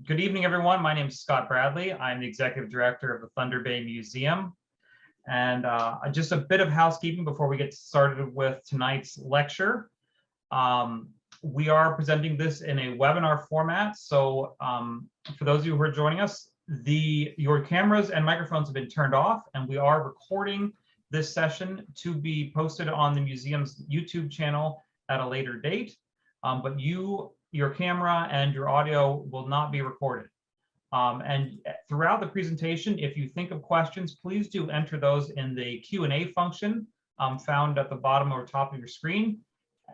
Good evening, everyone. My name is Scott Bradley. I'm the Executive Director of the Thunder Bay Museum. And just a bit of housekeeping before we get started with tonight's lecture. We are presenting this in a webinar format. So for those of you who are joining us, your cameras and microphones have been turned off, and we are recording this session to be posted on the museum's YouTube channel at a later date. But your camera and your audio will not be recorded. And throughout the presentation, if you think of questions, please do enter those in the Q&A function found at the bottom or top of your screen,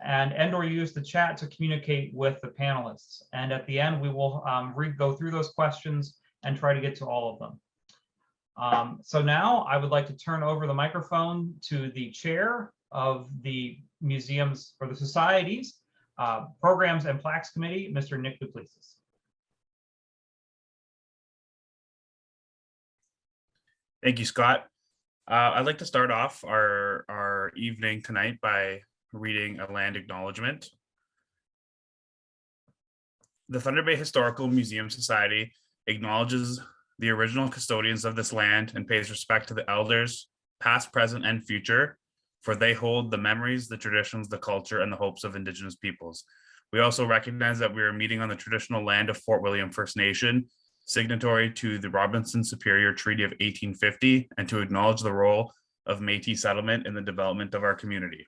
and/or use the chat to communicate with the panelists. And at the end, we will go through those questions and try to get to all of them. So now I would like to turn over the microphone to the chair of the museum's or the society's Programs and Plaques Committee, Mr. Nick Duplessis. Thank you, Scott. I'd like to start off our evening tonight by reading a land acknowledgement. The Thunder Bay Historical Museum Society acknowledges the original custodians of this land and pays respect to the elders, past, present, and future, for they hold the memories, the traditions, the culture, and the hopes of Indigenous peoples. We also recognize that we are meeting on the traditional land of Fort William First Nation, signatory to the Robinson Superior Treaty of 1850, and to acknowledge the role of Métis settlement in the development of our community.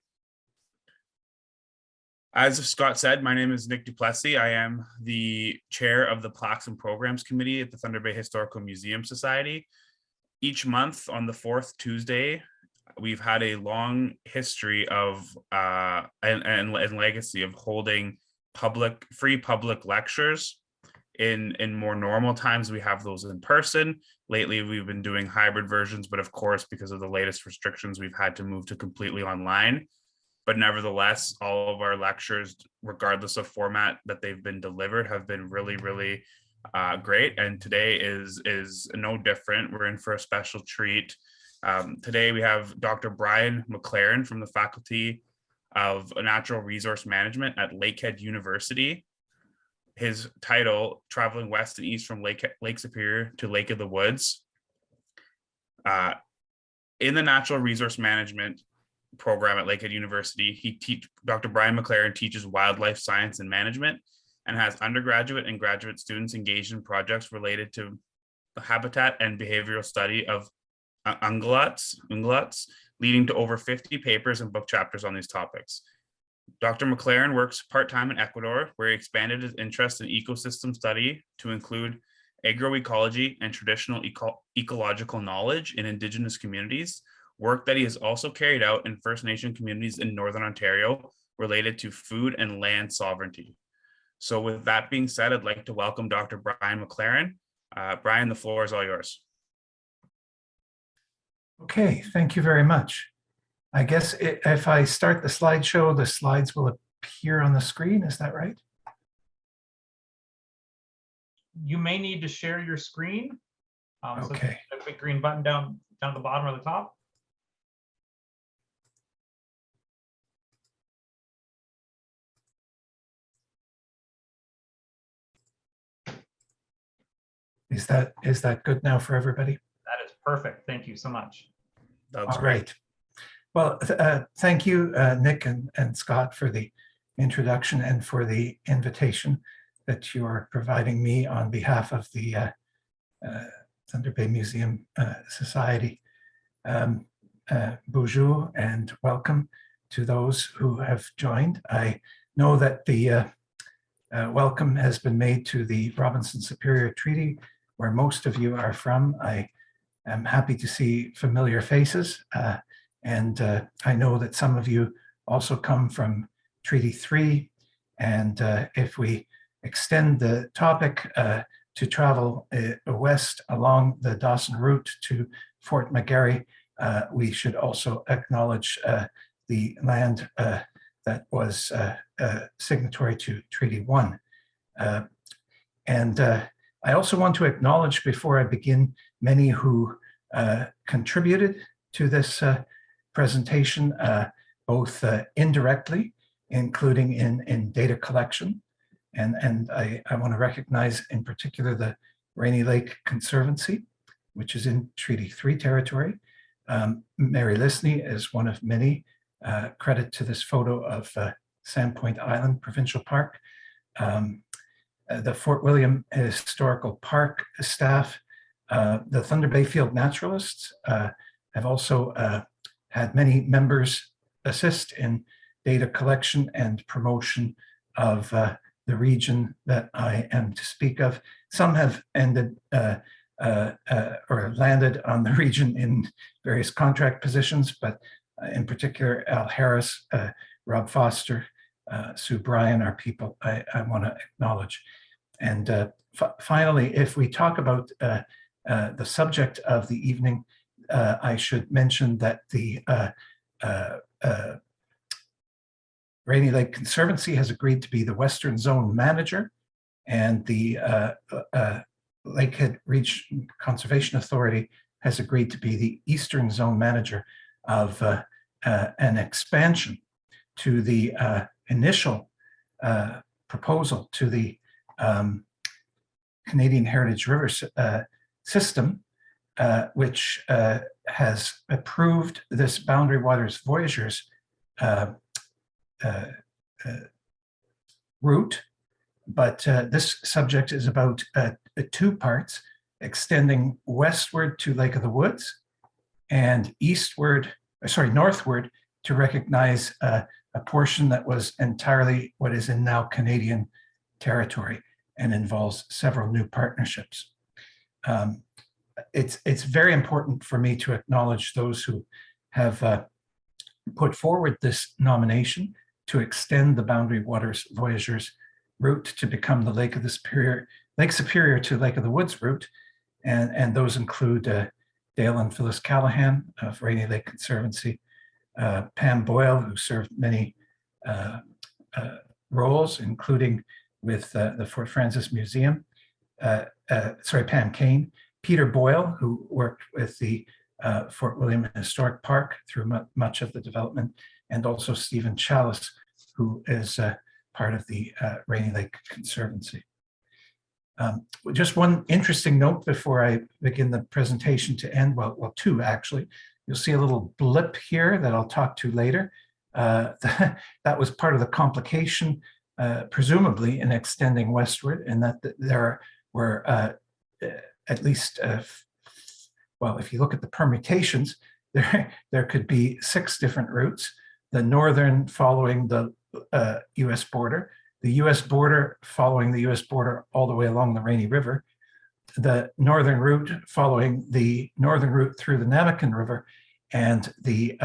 As Scott said, my name is Nick Duplessis. I am the chair of the Plaques and Programs Committee at the Thunder Bay Historical Museum Society. Each month on the fourth Tuesday, we've had a long history of and legacy of holding free public lectures. In more normal times, we have those in person. Lately, we've been doing hybrid versions, but of course, because of the latest restrictions, we've had to move to completely online. But nevertheless, all of our lectures, regardless of format that they've been delivered, have been really, really great. And today is no different. We're in for a special treat. Today, we have Dr. Brian McLaren from the Faculty of Natural Resource Management at Lakehead University. His title, Traveling West and East from Lake Superior to Lake of the Woods. In the Natural Resource Management program at Lakehead University, Dr. Brian McLaren teaches wildlife science and management and has undergraduate and graduate students engaged in projects related to the habitat and behavioral study of ungulates, leading to over 50 papers and book chapters on these topics. Dr. McLaren works part-time in Ecuador, where he expanded his interest in ecosystem study to include agroecology and traditional ecological knowledge in Indigenous communities, work that he has also carried out in First Nation communities in Northern Ontario related to food and land sovereignty. So with that being said, I'd like to welcome Dr. Brian McLaren. Brian, the floor is all yours. Okay, thank you very much. I guess if I start the slideshow, the slides will appear on the screen. Is that right? You may need to share your screen. Okay. So a big green button down at the bottom or the top. Is that good now for everybody? That is perfect. Thank you so much. That's All great. right. Well, thank you, Nick and Scott, for the introduction and for the invitation that you are providing me on behalf of the Thunder Bay Museum Society. Bonjour and welcome to those who have joined. I know that the welcome has been made to the Robinson Superior Treaty, where most of you are from. I am happy to see familiar faces. And I know that some of you also come from Treaty 3. And if we extend the topic to travel west along the Dawson route to Fort McGarry, we should also acknowledge the land that was signatory to Treaty 1. And I also want to acknowledge, before I begin, many who contributed to this presentation, both indirectly, including in data collection, And I want to recognize in particular the Rainy Lake Conservancy, which is in Treaty 3 territory. Mary Liснey is one of many. Credit to this photo of Sandpoint Island Provincial Park. The Fort William Historical Park staff, the Thunder Bay Field Naturalists have also had many members assist in data collection and promotion of the region that I am to speak of. Some have ended or landed on the region in various contract positions, but in particular, Al Harris, Rob Foster, Sue Bryan are people I want to acknowledge. And finally, if we talk about the subject of the evening, I should mention that the Rainy Lake Conservancy has agreed to be the Western Zone Manager, and the Lakehead Region Conservation Authority has agreed to be the Eastern Zone Manager of an expansion to the initial proposal to the Canadian Heritage River System, which has approved this Boundary Waters Voyageurs route, but this subject is about two parts, extending westward to Lake of the Woods and northward to recognize a portion that was entirely what is in now Canadian territory and involves several new partnerships. It's very important for me to acknowledge those who have put forward this nomination to extend the Boundary Waters Voyageurs route to become the Lake Superior to Lake of the Woods route. And those include Dale and Phyllis Callahan of Rainy Lake Conservancy, Pam Boyle, who served many roles, including with the Fort Frances Museum, Pam Kane, Peter Boyle, who worked with the Fort William Historic Park through much of the development, and also Stephen Chalice, who is part of the Rainy Lake Conservancy. Just one interesting note before I begin the presentation to end, well, two actually. You'll see a little blip here that I'll talk to later. That was part of the complication, presumably, in extending westward, and that there were at least, well, if you look at the permutations, there could be 6 different routes. The northern following the US border, the US border following the US border all the way along the Rainy River, the northern route following the northern route through the Namakan River, and the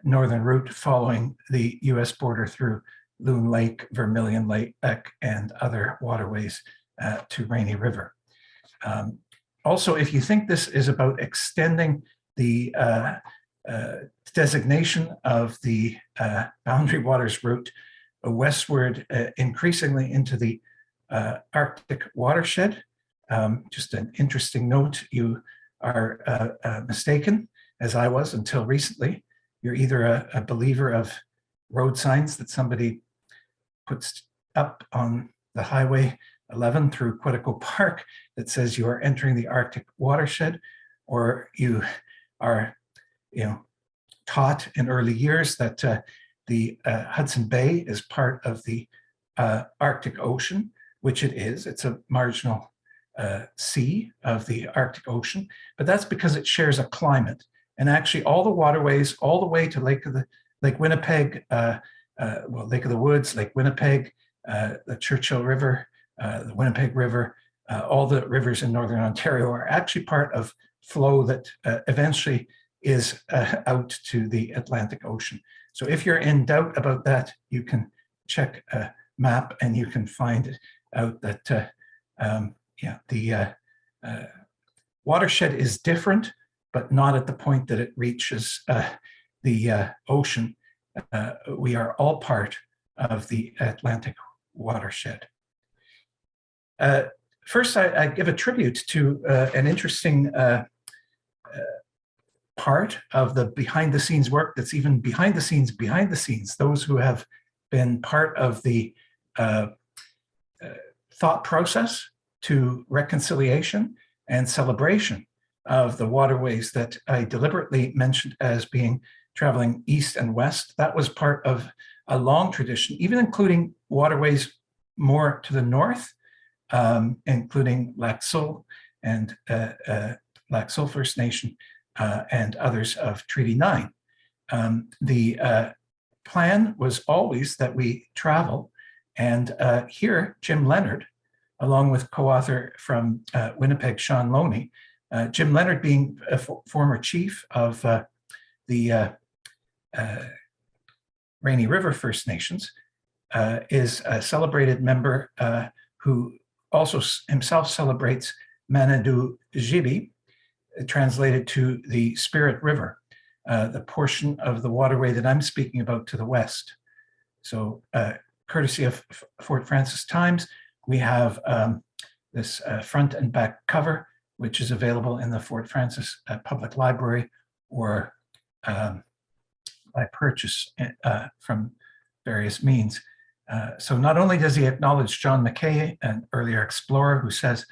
northern route following the US border through Loon Lake, Vermilion Lake, and other waterways to Rainy River. Also, if you think this is about extending the designation of the Boundary Waters route westward, increasingly into the Arctic watershed, just an interesting note, you are mistaken, as I was until recently. You're either a believer of road signs that somebody puts up on the Highway 11 through Quetico Park that says you are entering the Arctic watershed, or you are, taught in early years that the Hudson Bay is part of the Arctic Ocean, which it is. It's a marginal sea of the Arctic Ocean, but that's because it shares a climate. And actually, all the waterways, all the way to Lake Winnipeg, Lake of the Woods, Lake Winnipeg, the Churchill River, the Winnipeg River, all the rivers in Northern Ontario are actually part of flow that eventually is out to the Atlantic Ocean. So if you're in doubt about that, you can check a map and you can find out that the watershed is different, but not at the point that it reaches the ocean. We are all part of the Atlantic watershed. First, I give a tribute to an interesting part of the behind-the-scenes work that's even behind the scenes, those who have been part of the thought process to reconciliation and celebration of the waterways that I deliberately mentioned as being traveling east and west. That was part of a long tradition, even including waterways more to the north, including Lac Seul and Lac Seul First Nation and others of Treaty 9. The plan was always that we travel, and here Jim Leonard, along with co-author from Winnipeg, Sean Loney, Jim Leonard being a former chief of the Rainy River First Nations, is a celebrated member who also himself celebrates Manadu Jibi, translated to the Spirit River, the portion of the waterway that I'm speaking about to the west. So courtesy of Fort Francis Times, we have this front and back cover, which is available in the Fort Francis Public Library or by purchase from various means. So not only does he acknowledge John Mackay, an earlier explorer, who says,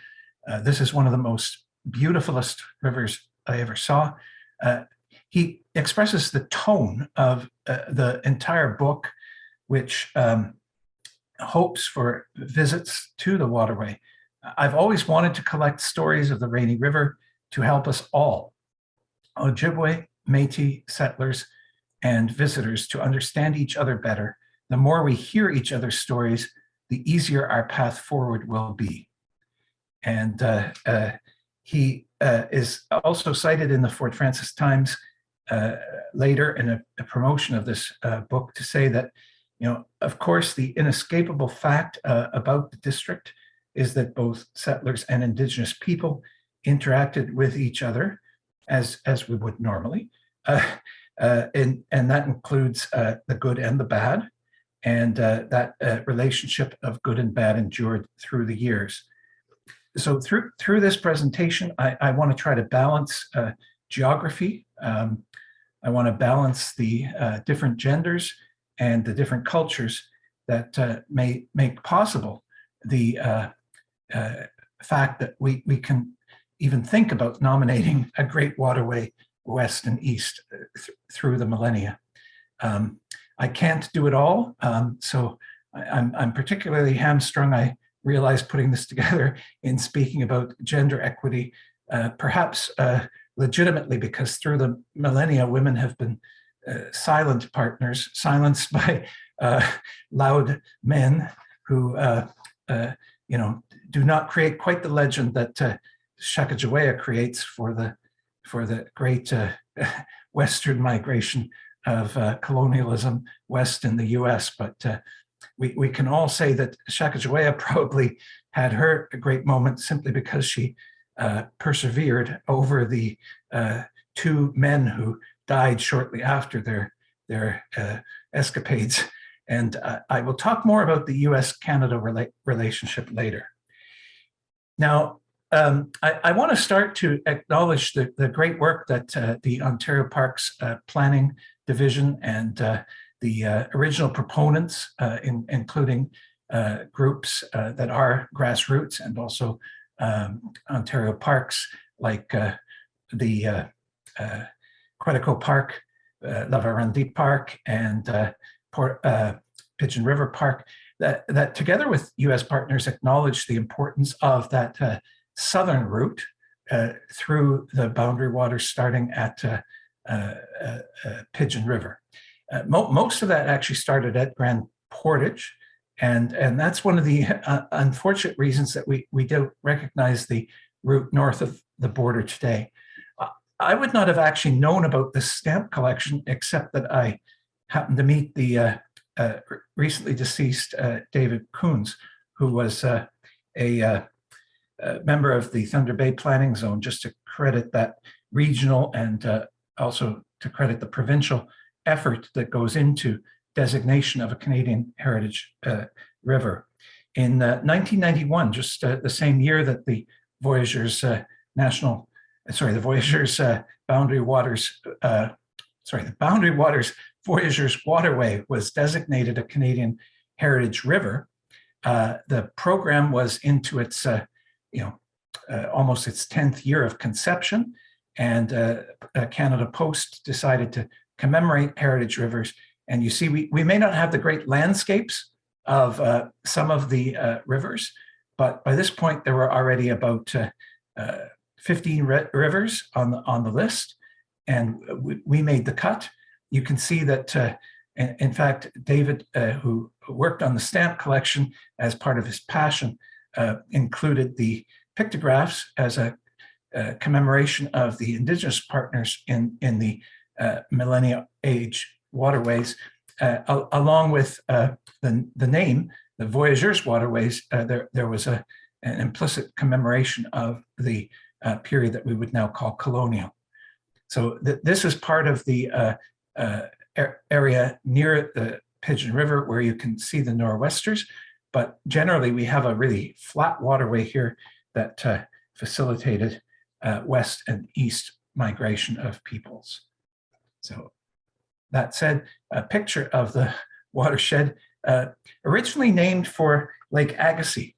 this is one of the most beautifulest rivers I ever saw, he expresses the tone of the entire book, which hopes for visits to the waterway. I've always wanted to collect stories of the Rainy River to help us all, Ojibwe, Métis settlers, and visitors, to understand each other better. The more we hear each other's stories, the easier our path forward will be. And he is also cited in the Fort Francis Times later in a promotion of this book to say that, of course, the inescapable fact about the district is that both settlers and Indigenous people interacted with each other as we would normally. And that includes the good and the bad. And that relationship of good and bad endured through the years. So through this presentation, I want to try to balance geography. I want to balance the different genders and the different cultures that may make possible the fact that we can even think about nominating a great waterway west and east through the millennia. I can't do it all, so I'm particularly hamstrung, I realize, putting this together in speaking about gender equity, perhaps legitimately, because through the millennia, women have been silent partners, silenced by loud men who do not create quite the legend that Sacagawea creates for the great Western migration of colonialism west in the US. But we can all say that Sacagawea probably had her great moment simply because she persevered over the two men who died shortly after their escapades. And I will talk more about the US-Canada relationship later. Now, I want to start to acknowledge the great work that the Ontario Parks Planning Division and the original proponents, including groups that are grassroots and also Ontario Parks, like the Quetico Park, La Vérendrye Park, and Pigeon River Park, that together with US partners acknowledge the importance of that southern route through the boundary waters starting at Pigeon River. Most of that actually started at Grand Portage, and that's one of the unfortunate reasons that we don't recognize the route north of the border today. I would not have actually known about this stamp collection except that I happened to meet the recently deceased David Coons, who was a member of the Thunder Bay Planning Zone, just to credit that regional and also to credit the provincial effort that goes into designation of a Canadian heritage river. In 1991, just the same year that the Voyageurs Boundary Waters Voyageurs Waterway was designated a Canadian heritage river, The program was into its, almost its 10th year of conception, and Canada Post decided to commemorate heritage rivers. And you see, we may not have the great landscapes of some of the rivers, but by this point there were already about 15 rivers on the list, and we made the cut. You can see that, in fact, David, who worked on the stamp collection as part of his passion, included the pictographs as a commemoration of the Indigenous partners in the millennial age waterways, along with the name, the Voyageurs Waterways. There was an implicit commemoration of the period that we would now call colonial. So this is part of the area near the Pigeon River where you can see the Nor'westers, but generally we have a really flat waterway here that facilitated west and east migration of peoples. So that said, a picture of the watershed, originally named for Lake Agassiz.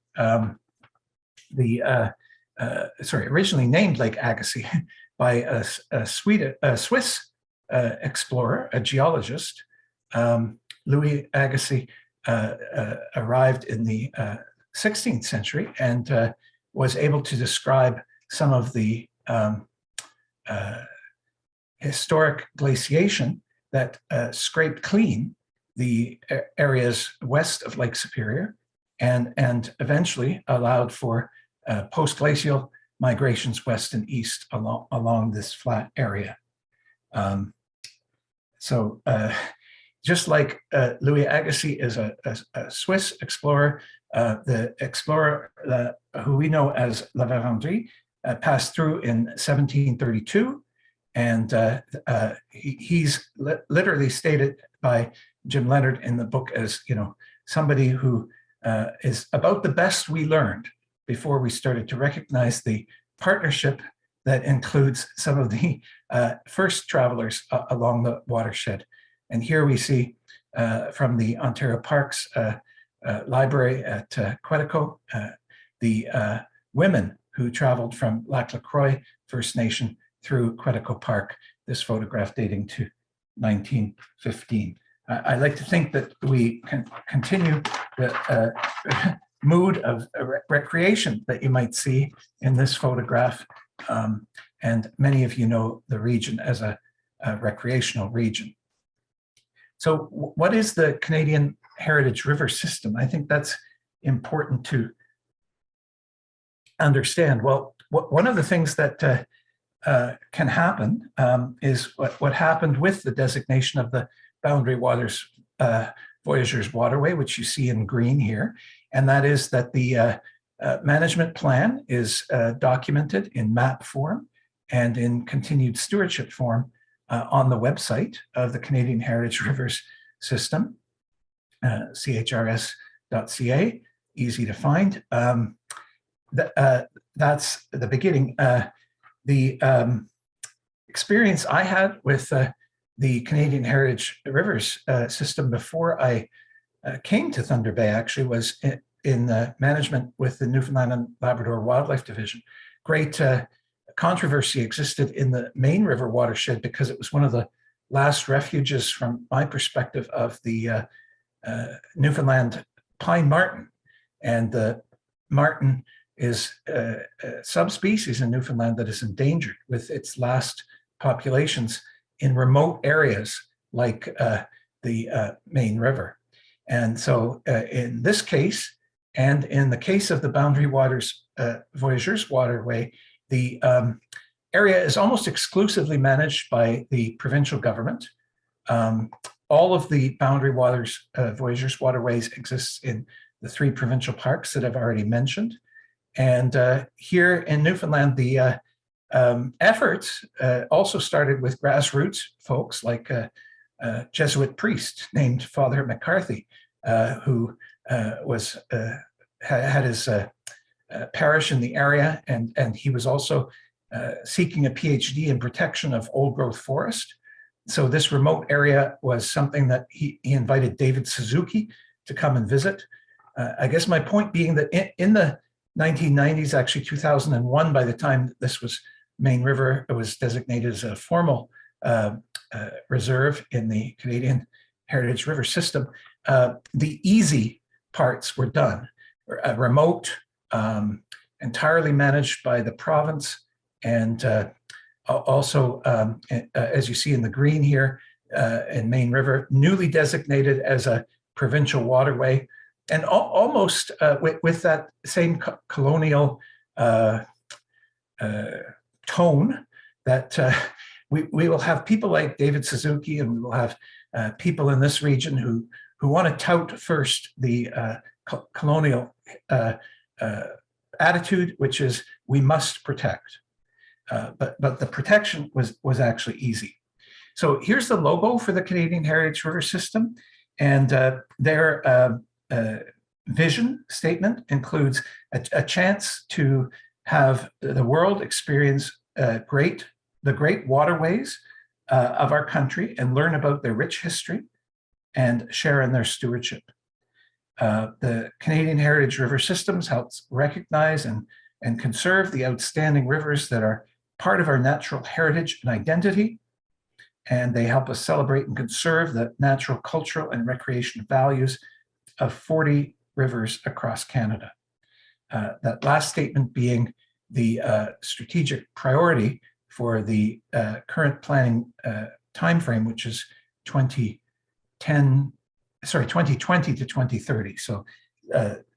Originally named Lake Agassiz by a Swiss explorer, a geologist. Louis Agassiz arrived in the 16th century and was able to describe some of the historic glaciation that scraped clean the areas west of Lake Superior and eventually allowed for post-glacial migrations west and east along this flat area. Just like Louis Agassiz is a Swiss explorer, the explorer who we know as La Vérendrye passed through in 1732, and he's literally stated by Jim Leonard in the book as, somebody who is about the best we learned before we started to recognize the partnership that includes some of the first travelers along the watershed. And here we see from the Ontario Parks Library at Quetico, the women who traveled from Lac La Croix First Nation through Quetico Park, this photograph dating to 1915. I like to think that we can continue the mood of recreation that you might see in this photograph. And many of you know the region as a recreational region. So what is the Canadian Heritage River System? I think that's important to understand. Well, one of the things that can happen is what happened with the designation of the Boundary Waters Voyageurs Waterway, which you see in green here, and that is that the management plan is documented in map form and in continued stewardship form on the website of the Canadian Heritage Rivers System, chrs.ca, easy to find. That's the beginning. The experience I had with the Canadian Heritage Rivers System before I came to Thunder Bay actually was in the management with the Newfoundland and Labrador Wildlife Division. Great controversy existed in the main river watershed because it was one of the last refuges, from my perspective, of the Newfoundland pine marten. And the marten is a subspecies in Newfoundland that is endangered, with its last populations in remote areas like the main river. And so in this case, and in the case of the Boundary Waters Voyageurs Waterway, the area is almost exclusively managed by the provincial government. All of the Boundary Waters Voyageurs Waterways exists in the 3 provincial parks that I've already mentioned. And here in Newfoundland, the efforts also started with grassroots folks like a Jesuit priest named Father McCarthy, who had his parish in the area, and he was also seeking a PhD in protection of old growth forest. So this remote area was something that he invited David Suzuki to come and visit. I guess my point being that in the 1990s, actually 2001, by the time this was Main River, it was designated as a formal reserve in the Canadian Heritage River System. The easy parts were done, remote, entirely managed by the province, and also, as you see in the green here, in Main River, newly designated as a provincial waterway, and almost with that same colonial tone that we will have people like David Suzuki, and we will have people in this region who want to tout first the colonial attitude, which is we must protect. But the protection was actually easy. So here's the logo for the Canadian Heritage River System, and their vision statement includes a chance to have the world experience the great waterways of our country and learn about their rich history and share in their stewardship. The Canadian Heritage River Systems helps recognize and conserve the outstanding rivers that are part of our natural heritage and identity, and they help us celebrate and conserve the natural, cultural, and recreation values of 40 rivers across Canada. That last statement being the strategic priority for the current planning timeframe, which is 2020 to 2030. So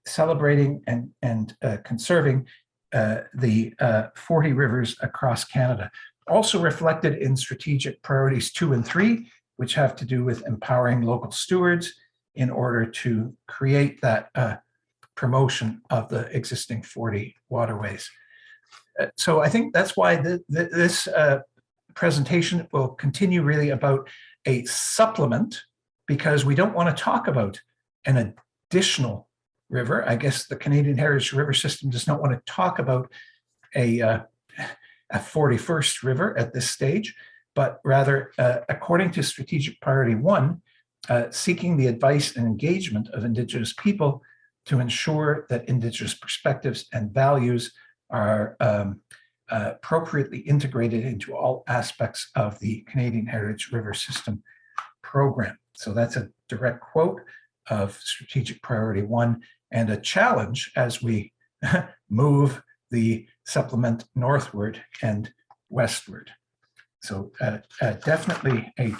celebrating and conserving the 40 rivers across Canada. Also reflected in strategic priorities 2 and 3, which have to do with empowering local stewards in order to create that promotion of the existing 40 waterways. So I think that's why this presentation will continue really about a supplement, because we don't want to talk about an additional river. I guess the Canadian Heritage River System does not want to talk about a 41st river at this stage, but rather, according to Strategic Priority 1, seeking the advice and engagement of Indigenous people to ensure that Indigenous perspectives and values are appropriately integrated into all aspects of the Canadian Heritage River System program. So that's a direct quote of Strategic Priority 1, and a challenge as we move the supplement northward and westward. So definitely a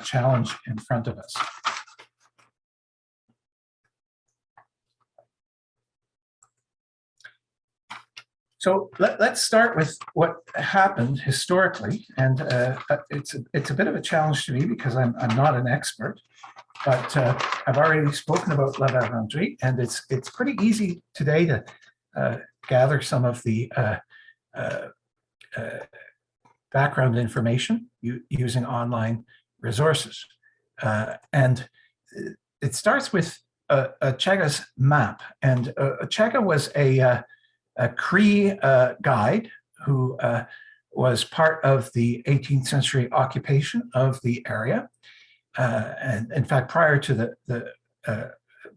challenge in front of us. So let's start with what happened historically, and it's a bit of a challenge to me because I'm not an expert, but I've already spoken about La Vérendrye, and it's pretty easy today to gather some of the background information using online resources, and it starts with Chaga's map, and Chaga was a Cree guide who was part of the 18th century occupation of the area. And in fact, prior to the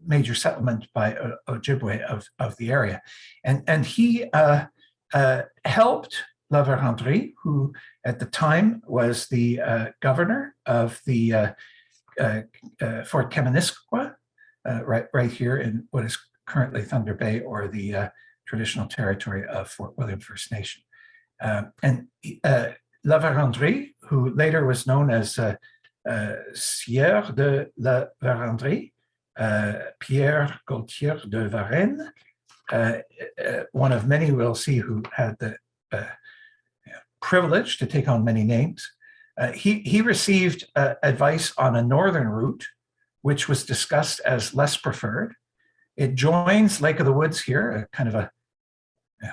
major settlement by Ojibwe of the area. And he helped La Vérendrye, who at the time was the governor of the Fort Kaministiquia, right here in what is currently Thunder Bay, or the traditional territory of Fort William First Nation. And La Vérendrye, who later was known as Sieur de La Vérendrye, Pierre Gaultier de Varennes, one of many we'll see who had the privilege to take on many names. He received advice on a northern route, which was discussed as less preferred. It joins Lake of the Woods here, a kind of a,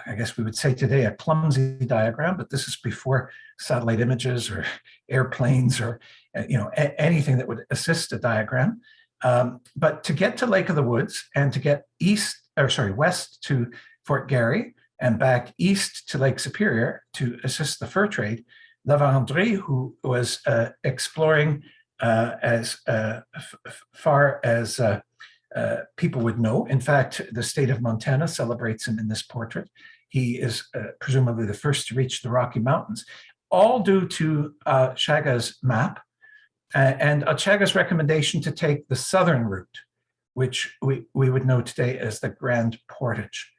I guess we would say today, a clumsy diagram, but this is before satellite images or airplanes or anything that would assist a diagram. But to get to Lake of the Woods and to get west to Fort Garry and back east to Lake Superior to assist the fur trade, La Vérendrye, who was exploring as far as people would know. In fact, the state of Montana celebrates him in this portrait. He is presumably the first to reach the Rocky Mountains, all due to Chaga's map and Chaga's recommendation to take the southern route, which we would know today as the Grand Portage,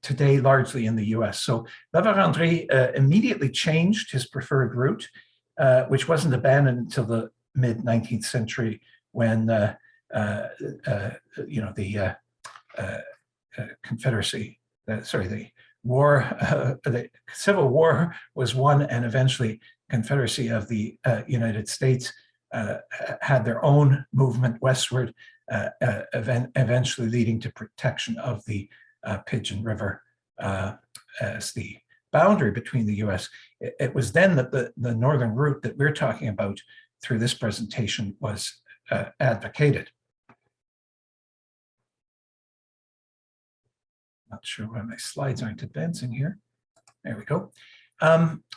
today largely in the US. So La Vérendrye immediately changed his preferred route, which wasn't abandoned until the mid-19th century when the Confederacy, the Civil War was won, and eventually Confederacy of the United States had their own movement westward, eventually leading to protection of the Pigeon River as the boundary between the US. It was then that the northern route that we're talking about through this presentation was advocated. Not sure why my slides aren't advancing here. There we go.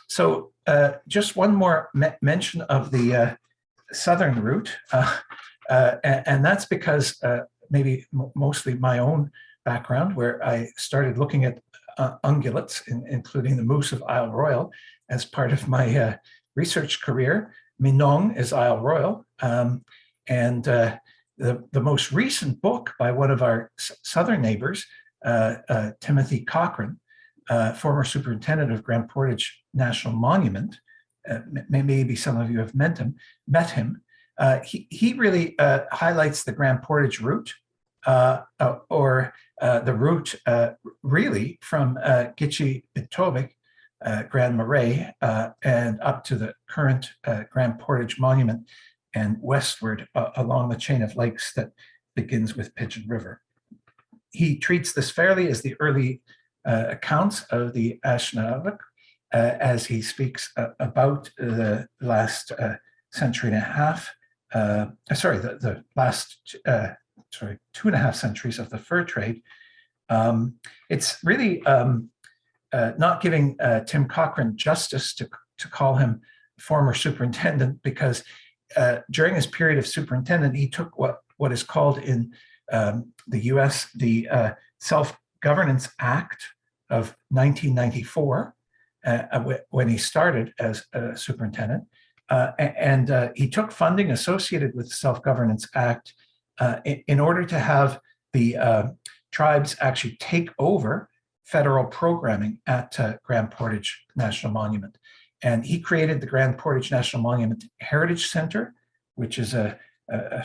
So just one more mention of the southern route, and that's because maybe mostly my own background, where I started looking at ungulates, including the moose of Isle Royale, as part of my research career. Minong is Isle Royale, and the most recent book by one of our southern neighbors, Timothy Cochrane, former superintendent of Grand Portage National Monument. Maybe some of you have met him. He really highlights the Grand Portage route, or the route really from Gitche-Bitovic, Grand Marais, and up to the current Grand Portage Monument and westward along the chain of lakes that begins with Pigeon River. He treats this fairly as the early accounts of the Anishinaabe, as he speaks about the last century and a half, the last 2.5 centuries of the fur trade. It's really not giving Tim Cochrane justice to call him former superintendent, because during his period of superintendent, he took what is called in the US the Self-Governance Act of 1994, when he started as a superintendent, and he took funding associated with the Self-Governance Act in order to have the tribes actually take over federal programming at Grand Portage National Monument. And he created the Grand Portage National Monument Heritage Center, which is a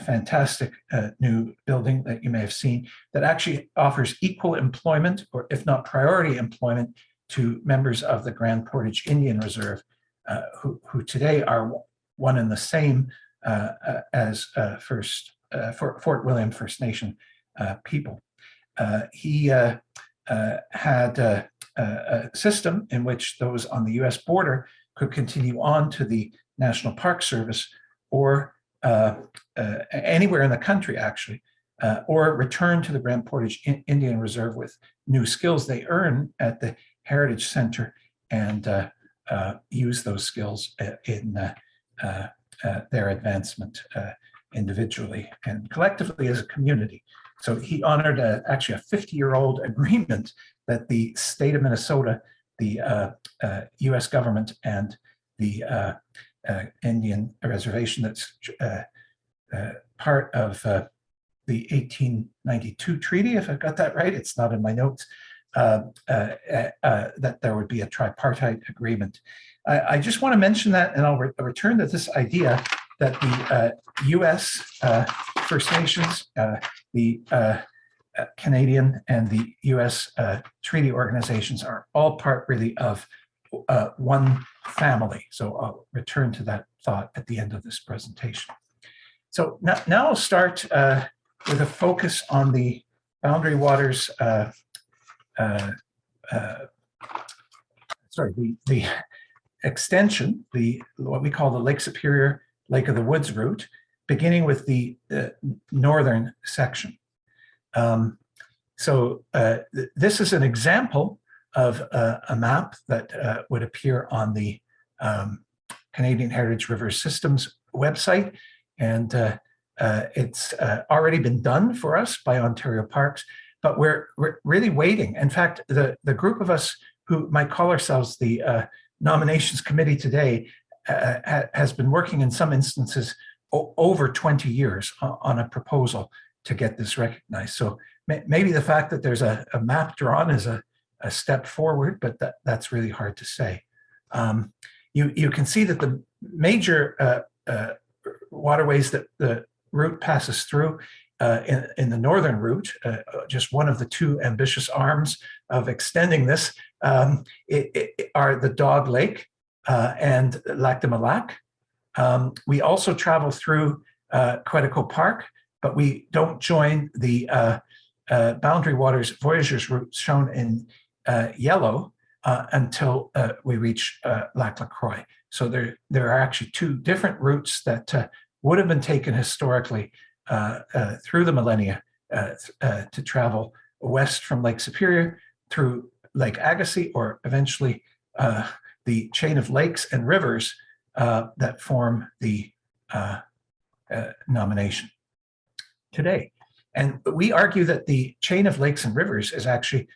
fantastic new building that you may have seen, that actually offers equal employment, or if not priority employment, to members of the Grand Portage Indian Reserve, who today are one and the same as Fort William First Nation people. He had a system in which those on the US border could continue on to the National Park Service, or anywhere in the country, actually, or return to the Grand Portage Indian Reserve with new skills they earn at the Heritage Center, and use those skills in their advancement individually and collectively as a community. So he honored actually a 50-year-old agreement that the state of Minnesota, the US government, and the Indian reservation that's part of the 1892 treaty, if I got that right, it's not in my notes, that there would be a tripartite agreement. I just want to mention that, and I'll return to this idea that the US First Nations, the Canadian and the US treaty organizations are all part really of one family. So I'll return to that thought at the end of this presentation. So now I'll start with a focus on the Boundary Waters, the extension, what we call the Lake Superior, Lake of the Woods route, beginning with the northern section. This is an example of a map that would appear on the Canadian Heritage River Systems website. And It's already been done for us by Ontario Parks, but we're really waiting. In fact, the group of us who might call ourselves the nominations committee today has been working in some instances over 20 years on a proposal to get this recognized. So maybe the fact that there's a map drawn is a step forward, but that's really hard to say. You can see that the major waterways that the route passes through in the northern route, just one of the two ambitious arms of extending this, are the Dog Lake and Lac de Molac. We also travel through Quetico Park, but we don't join the Boundary Waters Voyageurs route shown in yellow until we reach Lac La Croix. So there are actually two different routes that would have been taken historically through the millennia to travel west from Lake Superior through Lake Agassiz, or eventually the chain of lakes and rivers that form the nomination today. And we argue that the chain of lakes and rivers is actually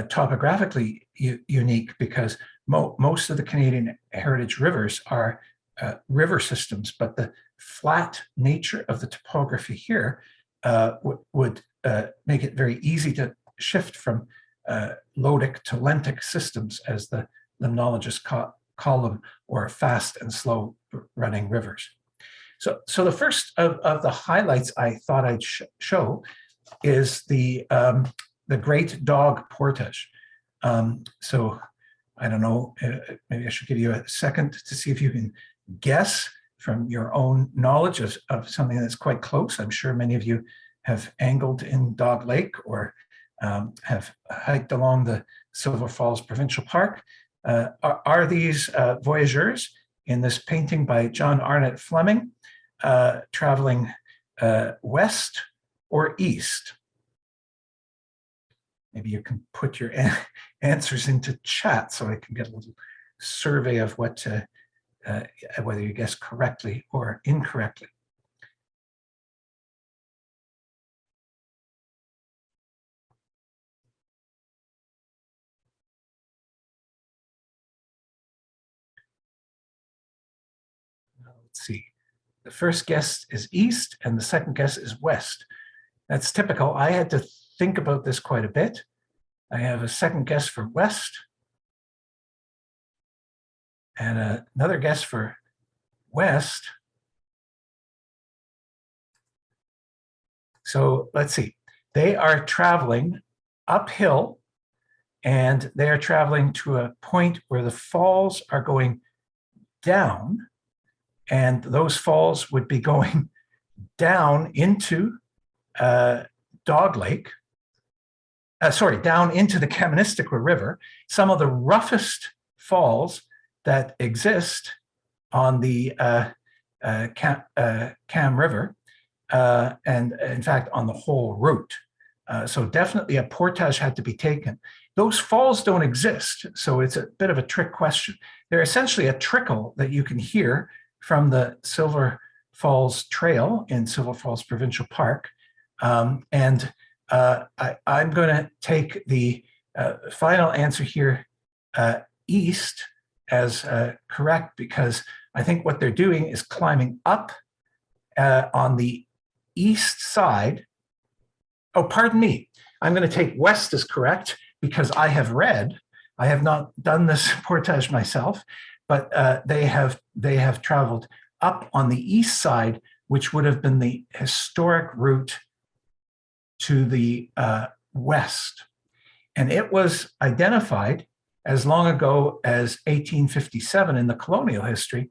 topographically unique, because most of the Canadian heritage rivers are river systems, but the flat nature of the topography here would make it very easy to shift from lodic to lentic systems, as the limnologists call them, or fast and slow running rivers. So the first of the highlights I thought I'd show is the Great Dog Portage. So I don't know, maybe I should give you a second to see if you can guess from your own knowledge of something that's quite close. I'm sure many of you have angled in Dog Lake, or have hiked along the Silver Falls Provincial Park. Are these voyageurs in this painting by John Arnott Fleming traveling west or east? Maybe you can put your answers into chat so I can get a little survey of what whether you guess correctly or incorrectly. Let's see. The first guess is east and the second guess is west. That's typical. I had to think about this quite a bit. I have a second guess for west and another guess for west. So let's see. They are traveling uphill, and they are traveling to a point where the falls are going down, and those falls would be going down into Dog Lake, down into the Kaministiquia River. Some of the roughest falls that exist on the Cam River, and in fact on the whole route. So definitely a portage had to be taken. Those falls don't exist, so it's a bit of a trick question. They're essentially a trickle that you can hear from the Silver Falls Trail in Silver Falls Provincial Park. I'm going to take the final answer here, east, as correct, because I think what they're doing is climbing up on the east side. Oh, pardon me. I'm going to take west as correct, because I have not done this portage myself, but they have traveled up on the east side, which would have been the historic route to the west. And it was identified as long ago as 1857 in the colonial history,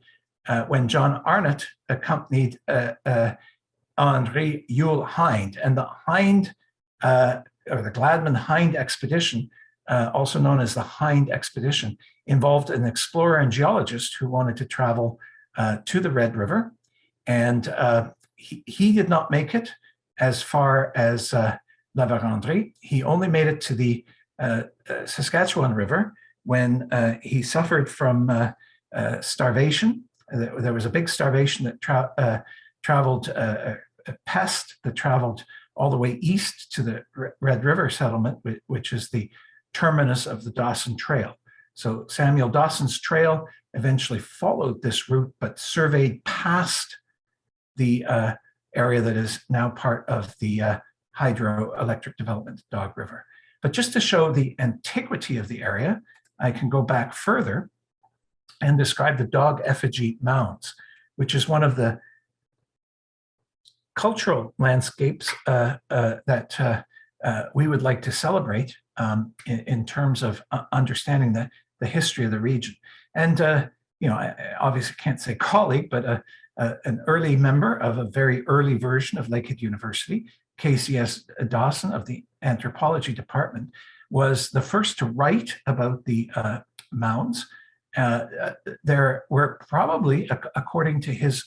when John Arnott accompanied Henri Yule Hind. And the Hind, or the Gladman Hind expedition, also known as the Hind expedition, involved an explorer and geologist who wanted to travel to the Red River. And he did not make it as far as La Vérendrye. He only made it to the Saskatchewan River when he suffered from starvation. There was a big starvation that traveled pest that traveled all the way east to the Red River settlement, which is the terminus of the Dawson Trail. So Samuel Dawson's trail eventually followed this route, but surveyed past the area that is now part of the hydroelectric development, Dog River. But just to show the antiquity of the area, I can go back further and describe the dog effigy mounds, which is one of the cultural landscapes that we would like to celebrate in terms of understanding the history of the region. And, I obviously can't say colleague, but an early member of a very early version of Lakehead University, KCS Dawson of the anthropology department, was the first to write about the mounds. There were probably, according to his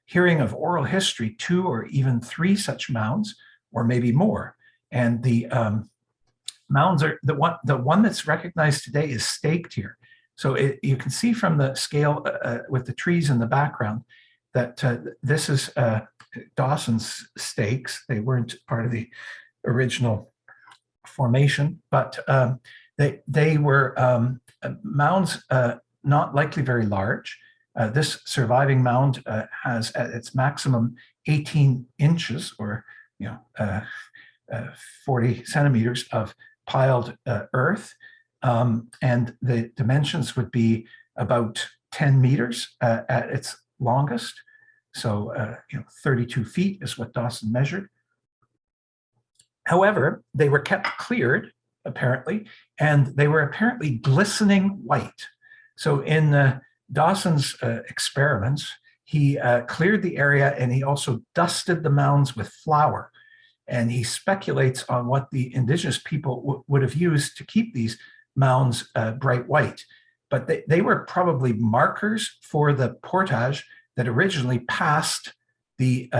hearing of oral history, 2 or even 3 such mounds, or maybe more. And the mounds are the one that's recognized today is staked here. So you can see from the scale with the trees in the background that this is Dawson's stakes. They weren't part of the original formation, but they were mounds not likely very large. This surviving mound has at its maximum 18 inches, or 40 centimeters of piled earth, and the dimensions would be about 10 meters at its longest. So 32 feet is what Dawson measured. However, they were kept cleared, apparently, and they were apparently glistening white. So in Dawson's experiments, he cleared the area and he also dusted the mounds with flour. And he speculates on what the Indigenous people would have used to keep these mounds bright white. But they were probably markers for the portage that originally passed the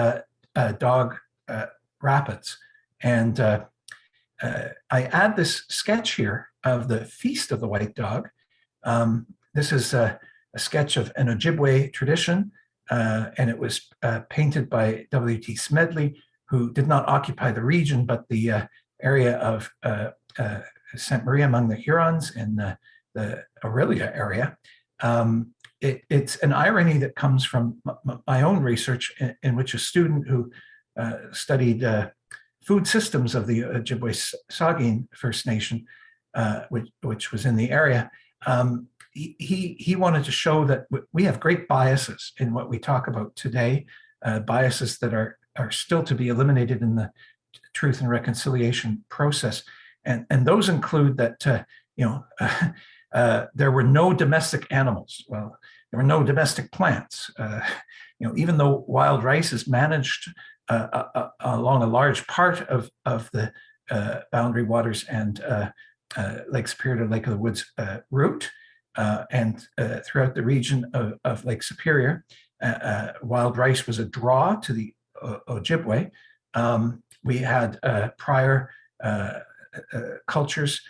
Dog Rapids. And I add this sketch here of the Feast of the White Dog. This is a sketch of an Ojibwe tradition, and it was painted by W.T. Smedley, who did not occupy the region, but the area of Sainte Marie among the Hurons in the Aurelia area. It's an irony that comes from my own research, in which a student who studied food systems of the Ojibwe Saugeen First Nation, which was in the area, he wanted to show that we have great biases in what we talk about today, biases that are still to be eliminated in the truth and reconciliation process. And those include that, there were no domestic animals. Well, there were no domestic plants. Even though wild rice is managed along a large part of the boundary waters and Lake Superior to Lake of the Woods route, and throughout the region of Lake Superior, wild rice was a draw to the Ojibwe. We had prior cultures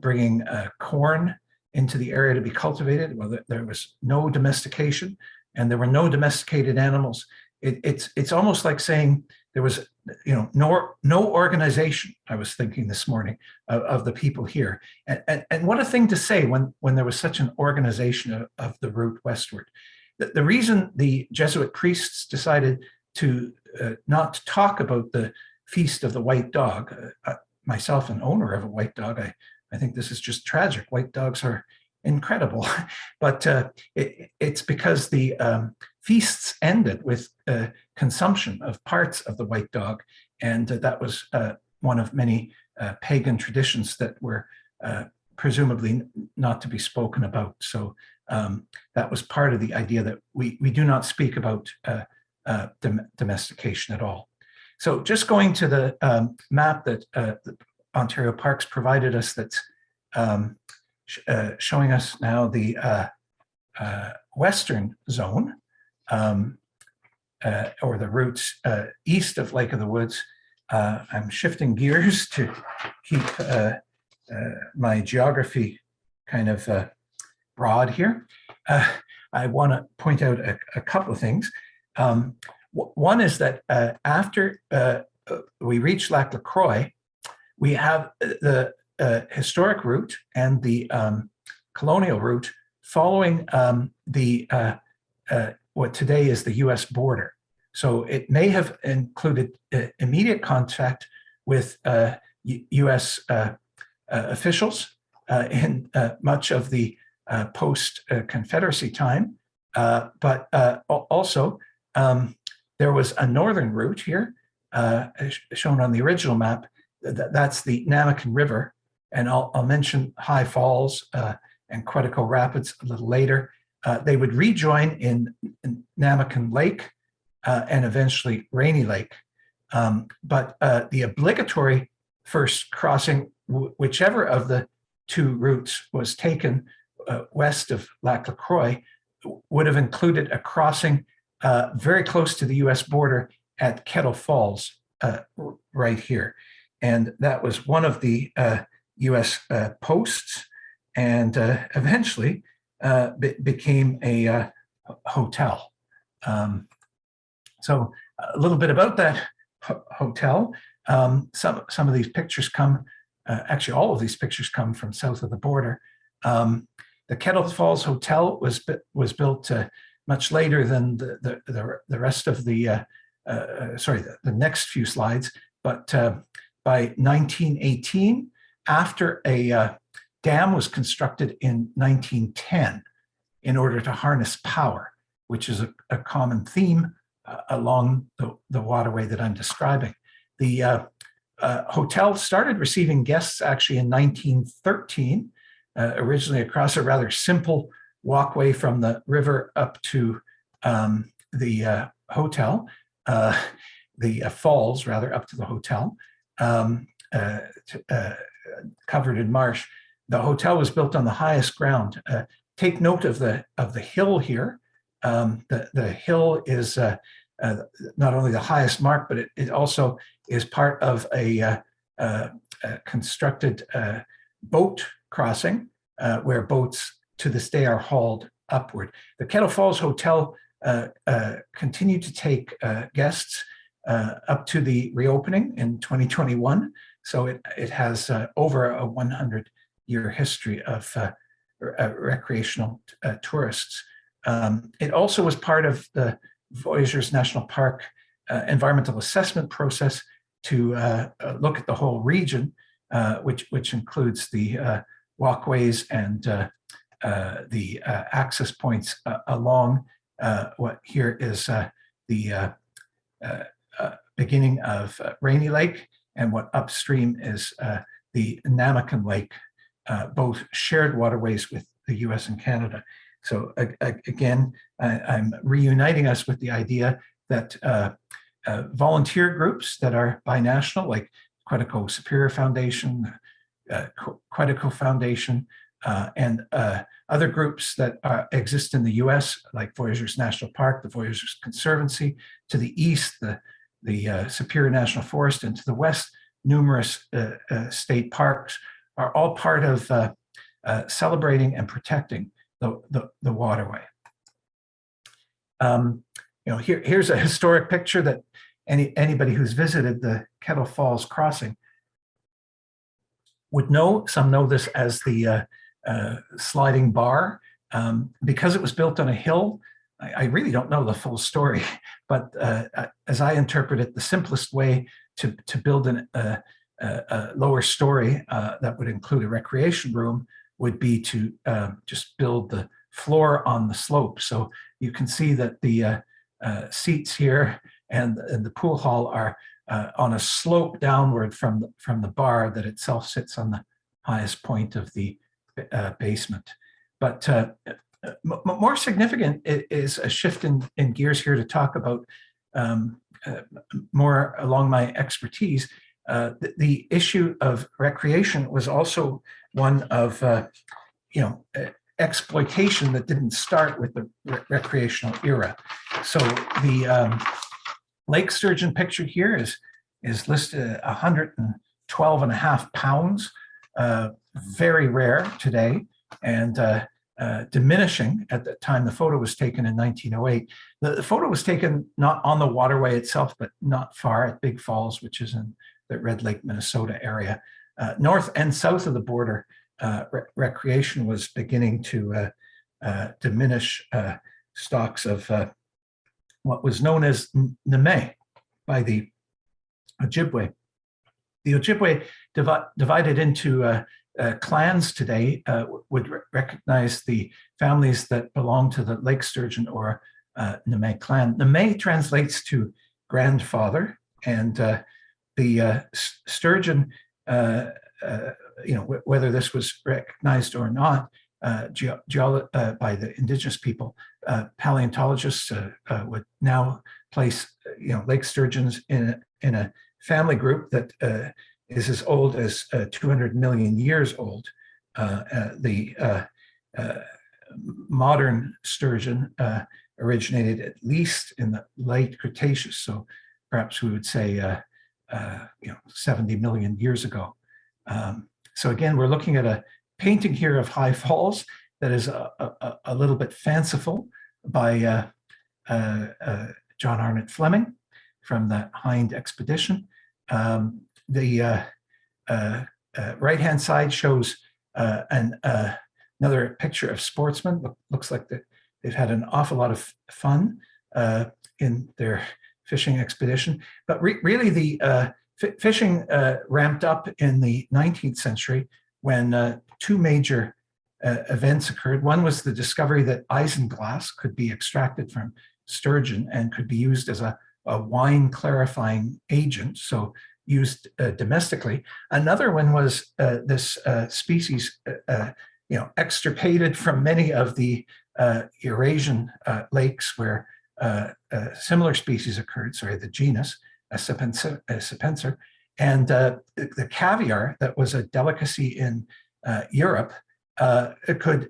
bringing corn into the area to be cultivated. Well, there was no domestication, and there were no domesticated animals. It's almost like saying there was, no organization. I was thinking this morning of the people here, and what a thing to say when there was such an organization of the route westward. The reason the Jesuit priests decided to not talk about the Feast of the White Dog, myself an owner of a white dog, I think this is just tragic. White dogs are incredible, but it's because the feasts ended with consumption of parts of the white dog, and that was one of many pagan traditions that were presumably not to be spoken about. So that was part of the idea that we do not speak about domestication at all. So just going to the map that the Ontario Parks provided us, that's showing us now the western zone, or the routes east of Lake of the Woods. I'm shifting gears to keep my geography kind of broad here. I want to point out a couple of things. One is that after we reach Lac La Croix, we have the historic route and the colonial route following what today is the US border. So it may have included immediate contact with US officials in much of the post-Confederacy time, but also there was a northern route here shown on the original map. That's the Namakan River, and I'll mention High Falls and Quetico Rapids a little later. They would rejoin in Namakan Lake and eventually Rainy Lake. But the obligatory first crossing, whichever of the two routes was taken west of Lac La Croix, would have included a crossing very close to the US border at Kettle Falls, right here. And that was one of the US posts, and eventually became a hotel. So a little bit about that hotel. Some of these pictures come, actually all of these pictures come from south of the border. The Kettle Falls Hotel was built much later than the rest of the, the next few slides, but by 1918, after a dam was constructed in 1910 in order to harness power, which is a common theme along the waterway that I'm describing. The hotel started receiving guests actually in 1913, originally across a rather simple walkway from the river up to the hotel, the falls rather, up to the hotel, covered in marsh. The hotel was built on the highest ground. Take note of the hill here. The hill is not only the highest mark, but it also is part of a constructed boat crossing where boats to this day are hauled upward. The Kettle Falls Hotel continued to take guests up to the reopening in 2021. So it has over a 100-year history of recreational tourists. It also was part of the Voyageurs National Park environmental assessment process to look at the whole region, which includes the walkways and the access points along what here is the beginning of Rainy Lake, and what upstream is the Namakan Lake, both shared waterways with the US and Canada. So again, I'm reuniting us with the idea that volunteer groups that are binational, like Quetico Superior Foundation, Quetico Foundation, and other groups that exist in the US, like Voyageurs National Park, the Voyageurs Conservancy, to the east, the Superior National Forest, and to the west, numerous state parks, are all part of celebrating and protecting the waterway. Here's a historic picture that anybody who's visited the Kettle Falls crossing would know. Some know this as the sliding bar. Because it was built on a hill, I really don't know the full story, but as I interpret it, the simplest way to build a lower story that would include a recreation room would be to just build the floor on the slope. So you can see that the seats here and the pool hall are on a slope downward from the bar that itself sits on the highest point of the basement. But more significant is a shift in gears here to talk about more along my expertise. The issue of recreation was also one of exploitation that didn't start with the recreational era. So the lake sturgeon pictured here is listed at 112.5 pounds, very rare today, and diminishing at the time the photo was taken in 1908. The photo was taken not on the waterway itself, but not far at Big Falls, which is in the Red Lake, Minnesota area. North and south of the border, recreation was beginning to diminish stocks of what was known as Neme by the Ojibwe. The Ojibwe divided into clans today would recognize the families that belong to the lake sturgeon or Neme clan. Neme translates to grandfather, and the sturgeon, whether this was recognized or not by the Indigenous people, paleontologists would now place lake sturgeons in a family group that is as old as 200 million years old. The modern sturgeon originated at least in the late Cretaceous, so perhaps we would say 70 million years ago. So again, we're looking at a painting here of High Falls that is a little bit fanciful by John Arnott Fleming from the Hind expedition. The right-hand side shows another picture of sportsmen. Looks like they've had an awful lot of fun in their fishing expedition. But really, the fishing ramped up in the 19th century when two major events occurred. One was the discovery that isinglass could be extracted from sturgeon and could be used as a wine clarifying agent, so used domestically. Another one was this species, extirpated from many of the Eurasian lakes where similar species occurred, the genus, Sepenser, and the caviar that was a delicacy in Europe could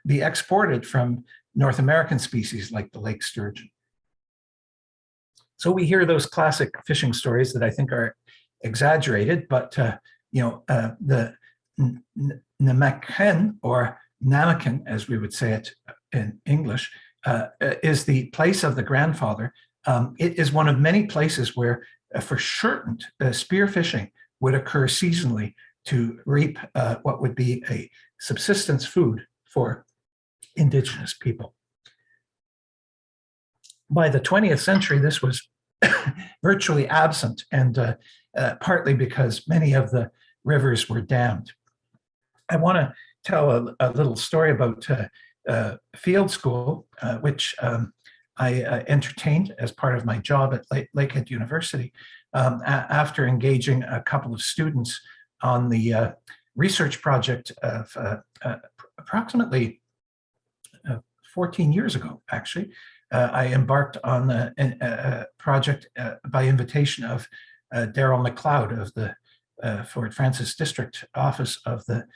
be exported from North American species like the lake sturgeon. So we hear those classic fishing stories that I think are exaggerated, but the Namakan, or Namakan, as we would say it in English, is the place of the grandfather. It is one of many places where, for certain, spearfishing would occur seasonally to reap what would be a subsistence food for Indigenous people. By the 20th century, this was virtually absent, and partly because many of the rivers were dammed. I want to tell a little story about field school, which I entertained as part of my job at Lakehead University after engaging a couple of students on the research project of approximately 14 years ago, actually. I embarked on a project by invitation of Daryl McLeod of the Fort Francis District Office of the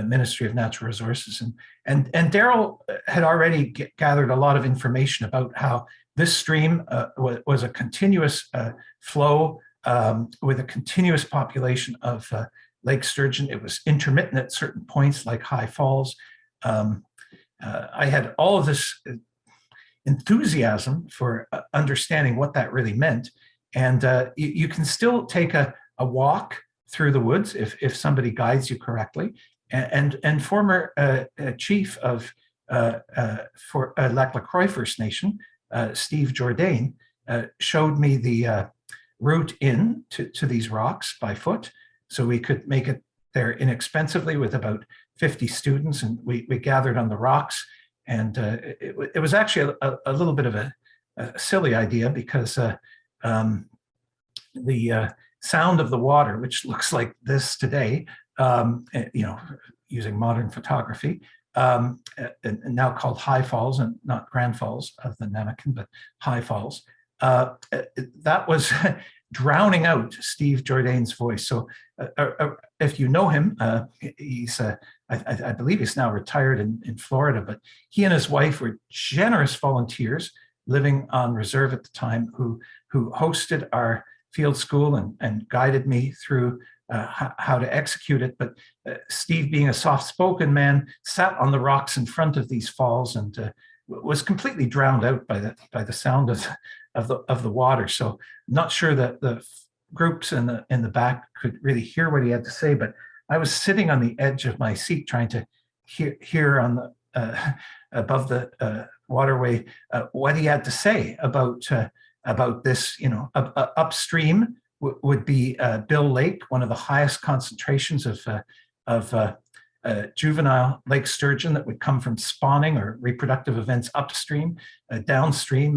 Ministry of Natural Resources. And Daryl had already gathered a lot of information about how this stream was a continuous flow with a continuous population of lake sturgeon. It was intermittent at certain points like High Falls. I had all of this enthusiasm for understanding what that really meant. And you can still take a walk through the woods if somebody guides you correctly. And former chief of for Lac La Croix First Nation, Steve Jourdain, showed me the route in to these rocks by foot, so we could make it there inexpensively with about 50 students, and we gathered on the rocks. And it was actually a little bit of a silly idea, because the sound of the water, which looks like this today, using modern photography, and now called High Falls, and not Grand Falls of the Namakan, but High Falls, that was drowning out Steve Jourdain's voice. So if you know him, he's I believe he's now retired in Florida, but he and his wife were generous volunteers living on reserve at the time, who hosted our field school and guided me through how to execute it. But Steve, being a soft-spoken man, sat on the rocks in front of these falls and was completely drowned out by the sound of the water. So not sure that the groups in the back could really hear what he had to say, but I was sitting on the edge of my seat trying to hear on the above the waterway what he had to say about this. Upstream would be Bill Lake, one of the highest concentrations of juvenile lake sturgeon that would come from spawning or reproductive events upstream. Downstream,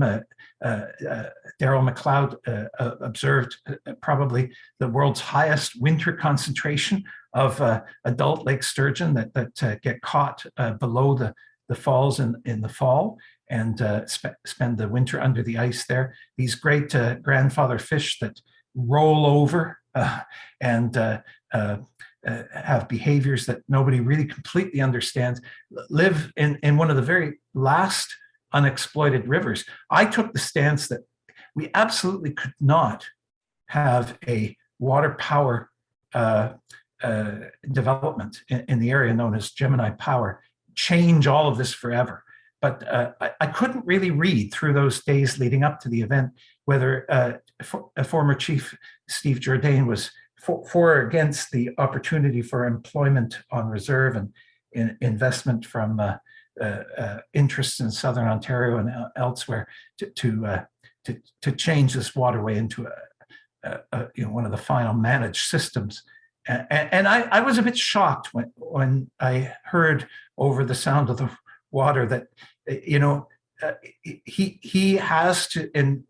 Daryl McLeod observed probably the world's highest winter concentration of adult lake sturgeon that get caught below the falls in the fall and spend the winter under the ice there. These great grandfather fish that roll over and have behaviors that nobody really completely understands, live in one of the very last unexploited rivers. I took the stance that we absolutely could not have a water power development in the area known as Gemini Power change all of this forever. But I couldn't really read through those days leading up to the event whether former Chief Steve Jourdain was for or against the opportunity for employment on reserve and investment from interests in Southern Ontario and elsewhere to change this waterway into one of the final managed systems. And I was a bit shocked when I heard over the sound of the water that he has to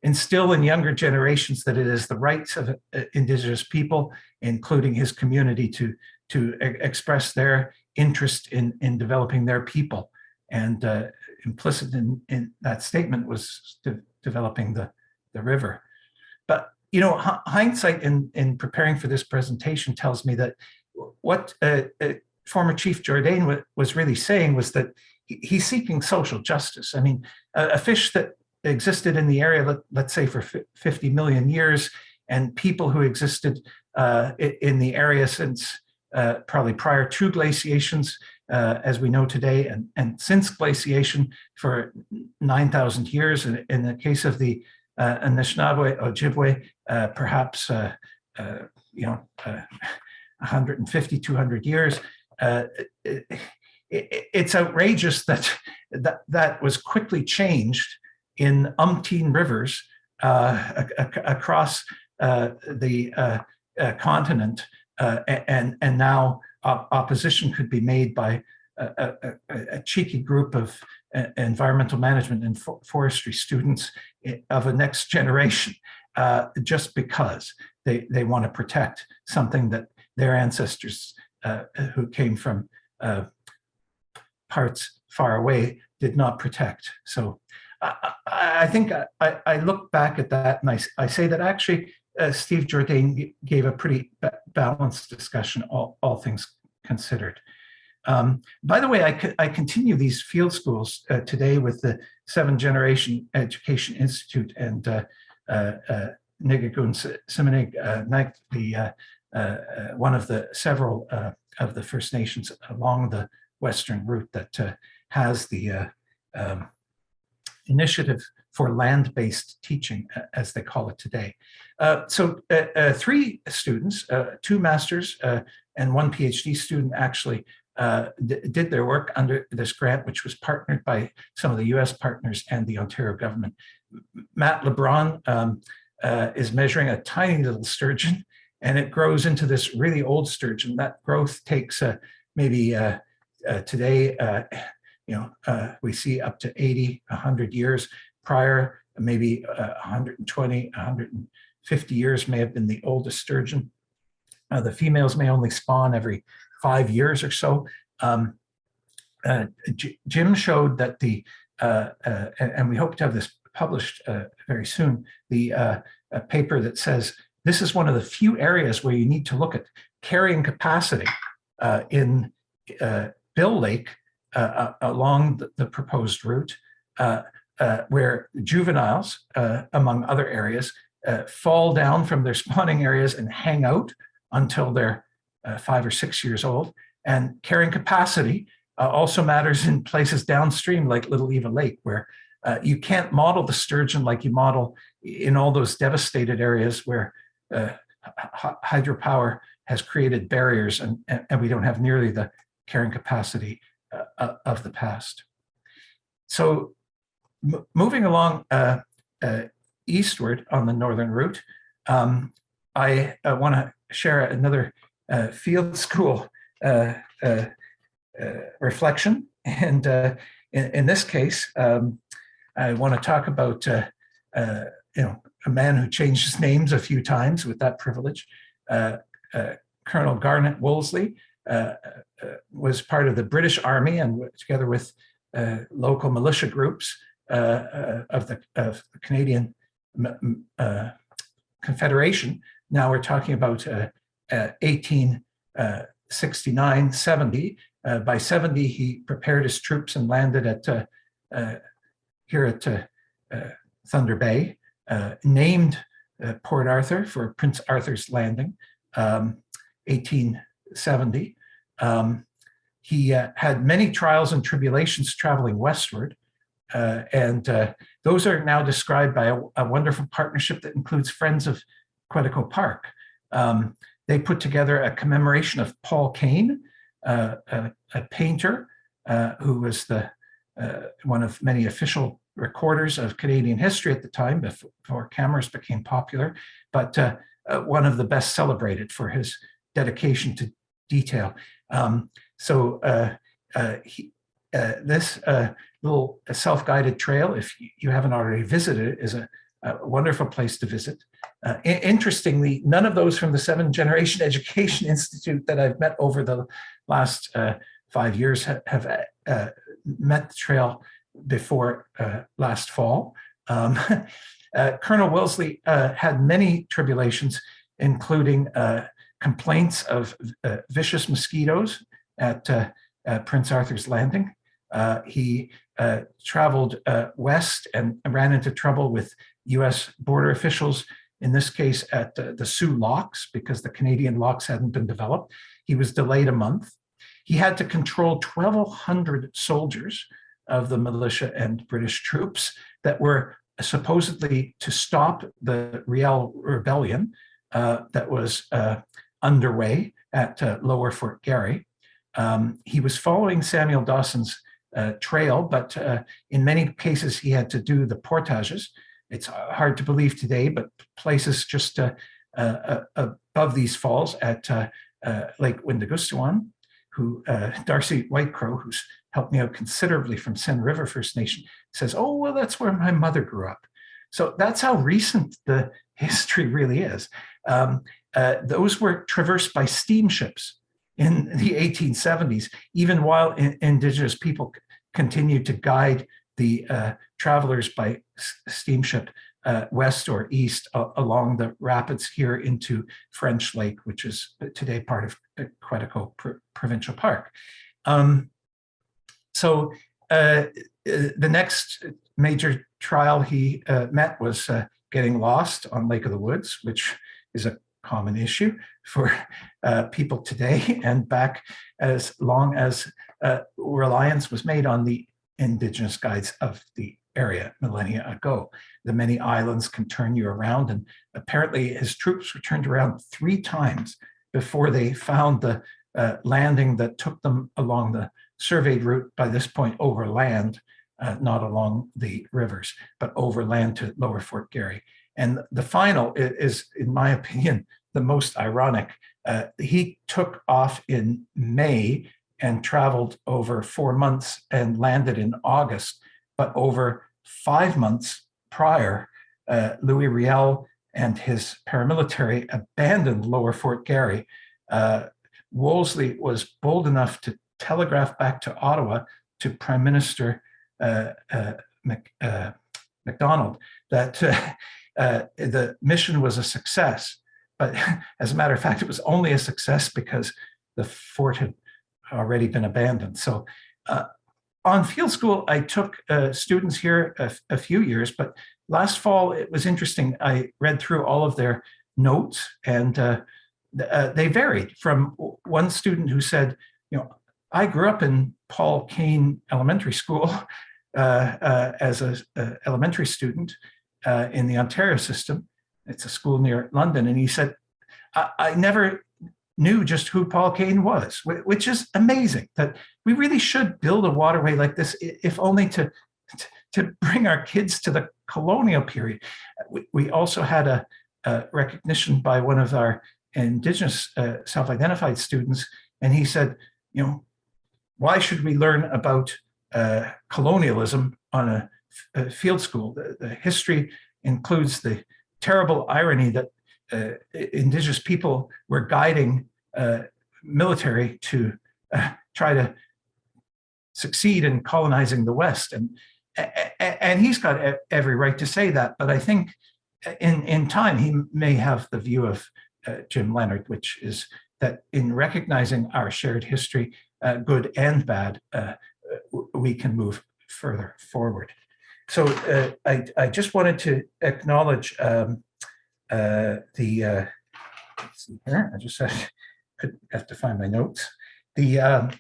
instill in younger generations that it is the rights of Indigenous people, including his community, to express their interest in developing their people. And implicit in that statement was developing the river. But hindsight in preparing for this presentation tells me that what former Chief Jourdain was really saying was that he's seeking social justice. I mean, a fish that existed in the area, let's say for 50 million years, and people who existed in the area since probably prior to glaciations, as we know today, and since glaciation for 9,000 years. In the case of the Anishinaabe, Ojibwe, perhaps 150, 200 years. It's outrageous that was quickly changed in umpteen rivers across the continent, and now opposition could be made by a cheeky group of environmental management and forestry students of a next generation, just because they want to protect something that their ancestors who came from parts far away did not protect. So I think I look back at that and I say that actually Steve Jourdain gave a pretty balanced discussion, all things considered. By the way, I continue these field schools today with the 7th Generation Education Institute and Nigagoon Siminig, one of the several of the First Nations along the Western route that has the initiative for land-based teaching, as they call it today. So 3 students, 2 masters and 1 PhD student actually did their work under this grant, which was partnered by some of the US partners and the Ontario government. Matt LeBron is measuring a tiny little sturgeon, and it grows into this really old sturgeon. That growth takes maybe today, we see up to 80, 100 years. Prior, maybe 120, 150 years may have been the oldest sturgeon. The females may only spawn every 5 years or so. Jim showed that and we hope to have this published very soon, the paper that says this is one of the few areas where you need to look at carrying capacity in Bill Lake along the proposed route, where juveniles, among other areas, fall down from their spawning areas and hang out until they're 5 or 6 years old. And carrying capacity also matters in places downstream like Little Eva Lake, where you can't model the sturgeon like you model in all those devastated areas where hydropower has created barriers, and we don't have nearly the carrying capacity of the past. So moving along eastward on the northern route, I want to share another field school reflection. And in this case, I want to talk about a man who changed his names a few times with that privilege. Colonel Garnet Wolseley was part of the British Army, and together with local militia groups of the Canadian Confederation. Now we're talking about 1869, 70. By 70, he prepared his troops and landed at here at Thunder Bay, named Port Arthur for Prince Arthur's Landing, 1870. He had many trials and tribulations traveling westward, and those are now described by a wonderful partnership that includes Friends of Quetico Park. They put together a commemoration of Paul Kane, a painter who was one of many official recorders of Canadian history at the time, before cameras became popular, but one of the best celebrated for his dedication to detail. This little self-guided trail, if you haven't already visited it, is a wonderful place to visit. Interestingly, none of those from the 7th Generation Education Institute that I've met over the last 5 years have met the trail before last fall. Colonel Wolseley had many tribulations, including complaints of vicious mosquitoes at Prince Arthur's Landing. He traveled west and ran into trouble with US border officials, in this case at the Sioux Locks, because the Canadian locks hadn't been developed. He was delayed a month. He had to control 1,200 soldiers of the militia and British troops that were supposedly to stop the Riel Rebellion that was underway at Lower Fort Garry. He was following Samuel Dawson's trail, but in many cases he had to do the portages. It's hard to believe today, but places just above these falls at Lake Windagustuan, who Darcy Whitecrow, who's helped me out considerably from Sen River First Nation, says, oh, well, that's where my mother grew up. So that's how recent the history really is. Those were traversed by steamships in the 1870s, even while Indigenous people continued to guide the travelers by steamship west or east along the rapids here into French Lake, which is today part of Quetico Provincial Park. So the next major trial he met was getting lost on Lake of the Woods, which is a common issue for people today and back as long as reliance was made on the Indigenous guides of the area millennia ago. The many islands can turn you around, and apparently his troops were turned around 3 times before they found the landing that took them along the surveyed route, by this point overland, not along the rivers, but overland to Lower Fort Garry. And the final is, in my opinion, the most ironic. He took off in May and traveled over 4 months and landed in August, but over 5 months prior, Louis Riel and his paramilitary abandoned Lower Fort Garry. Wolseley was bold enough to telegraph back to Ottawa to Prime Minister MacDonald that the mission was a success. But as a matter of fact, it was only a success because the fort had already been abandoned. So on field school, I took students here a few years, but last fall, it was interesting. I read through all of their notes, and they varied from one student who said, I grew up in Paul Kane Elementary School as an elementary student in the Ontario system. It's a school near London. And he said, I never knew just who Paul Kane was, which is amazing, that we really should build a waterway like this, if only to bring our kids to the colonial period. We also had a recognition by one of our Indigenous self-identified students, and he said, why should we learn about colonialism on a field school? The history includes the terrible irony that Indigenous people were guiding military to try to succeed in colonizing the West. And he's got every right to say that, but I think in time he may have the view of Jim Leonard, which is that in recognizing our shared history, good and bad, we can move further forward. So I just wanted to acknowledge let's see here, I just have to find my notes. The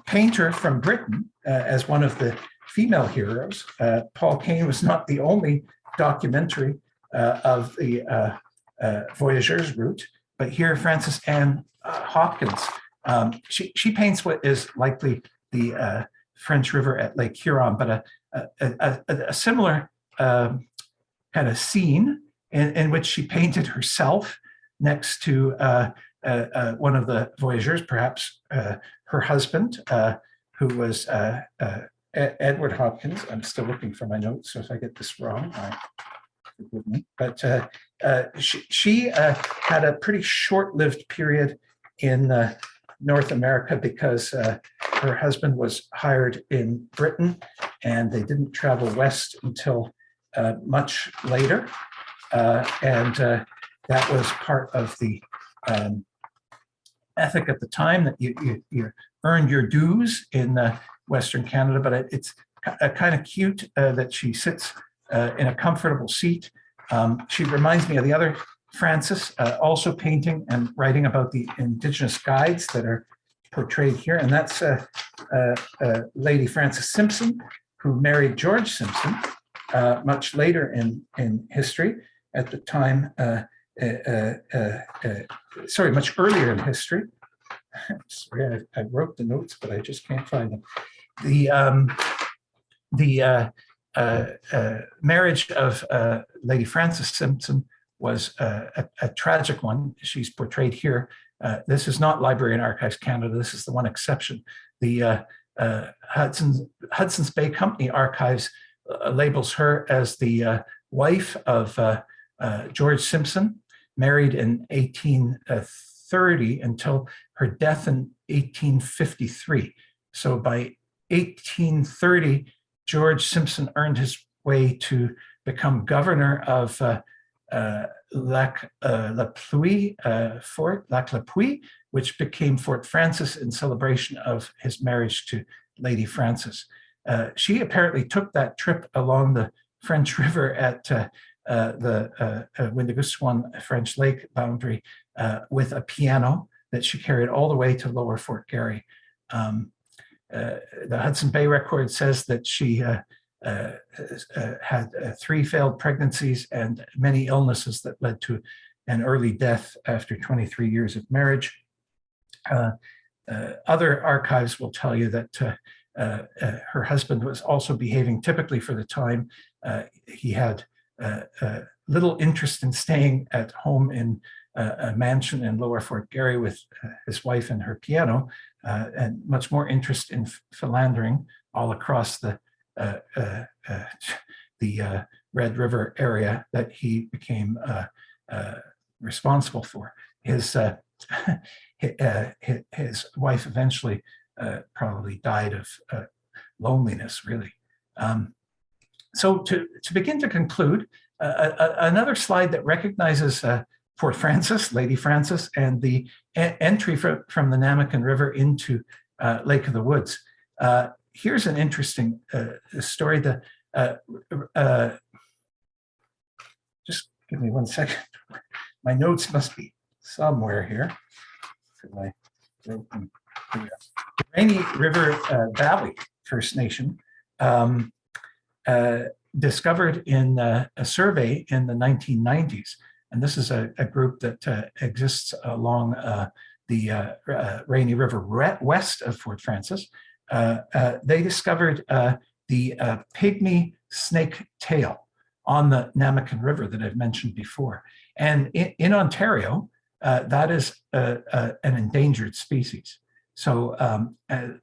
painter from Britain as one of the female heroes. Paul Kane was not the only documentary of the voyageurs route, but here Frances Anne Hopkins, she paints what is likely the French River at Lake Huron, but a similar kind of scene in which she painted herself next to one of the voyageurs, perhaps her husband, who was Edward Hopkins. I'm still looking for my notes, so if I get this wrong, forgive me. But she had a pretty short-lived period in North America because her husband was hired in Britain, and they didn't travel west until much later. And that was part of the ethic at the time, that you earned your dues in Western Canada. But it's kind of cute that she sits in a comfortable seat. She reminds me of the other Frances, also painting and writing about the Indigenous guides that are portrayed here. And that's Lady Frances Simpson, who married George Simpson much later in history. At the time, sorry, much earlier in history. Sorry, I wrote the notes, but I just can't find them. The marriage of Lady Frances Simpson was a tragic one. She's portrayed here. This is not Library and Archives Canada. This is the one exception. The Hudson's Bay Company Archives labels her as the wife of George Simpson, married in 1830 until her death in 1853. So by 1830, George Simpson earned his way to become governor of Lac La Pluie Fort, Lac La Pluie, which became Fort Frances in celebration of his marriage to Lady Frances. She apparently took that trip along the French River at the Windigouswan French Lake boundary with a piano that she carried all the way to Lower Fort Garry. The Hudson Bay record says that she had 3 failed pregnancies and many illnesses that led to an early death after 23 years of marriage. Other archives will tell you that her husband was also behaving typically for the time. He had little interest in staying at home in a mansion in Lower Fort Garry with his wife and her piano, and much more interest in philandering all across the Red River area that he became responsible for. His wife eventually probably died of loneliness, really. So to begin to conclude, another slide that recognizes Fort Frances, Lady Frances, and the entry from the Namakan River into Lake of the Woods. Here's an interesting story. Just give me 1 second. My notes must be somewhere here. Rainy River Valley First Nation discovered in a survey in the 1990s, and this is a group that exists along the Rainy River west of Fort Francis. They discovered the pygmy snake tail on the Namakan River that I've mentioned before. And in Ontario, that is an endangered species. So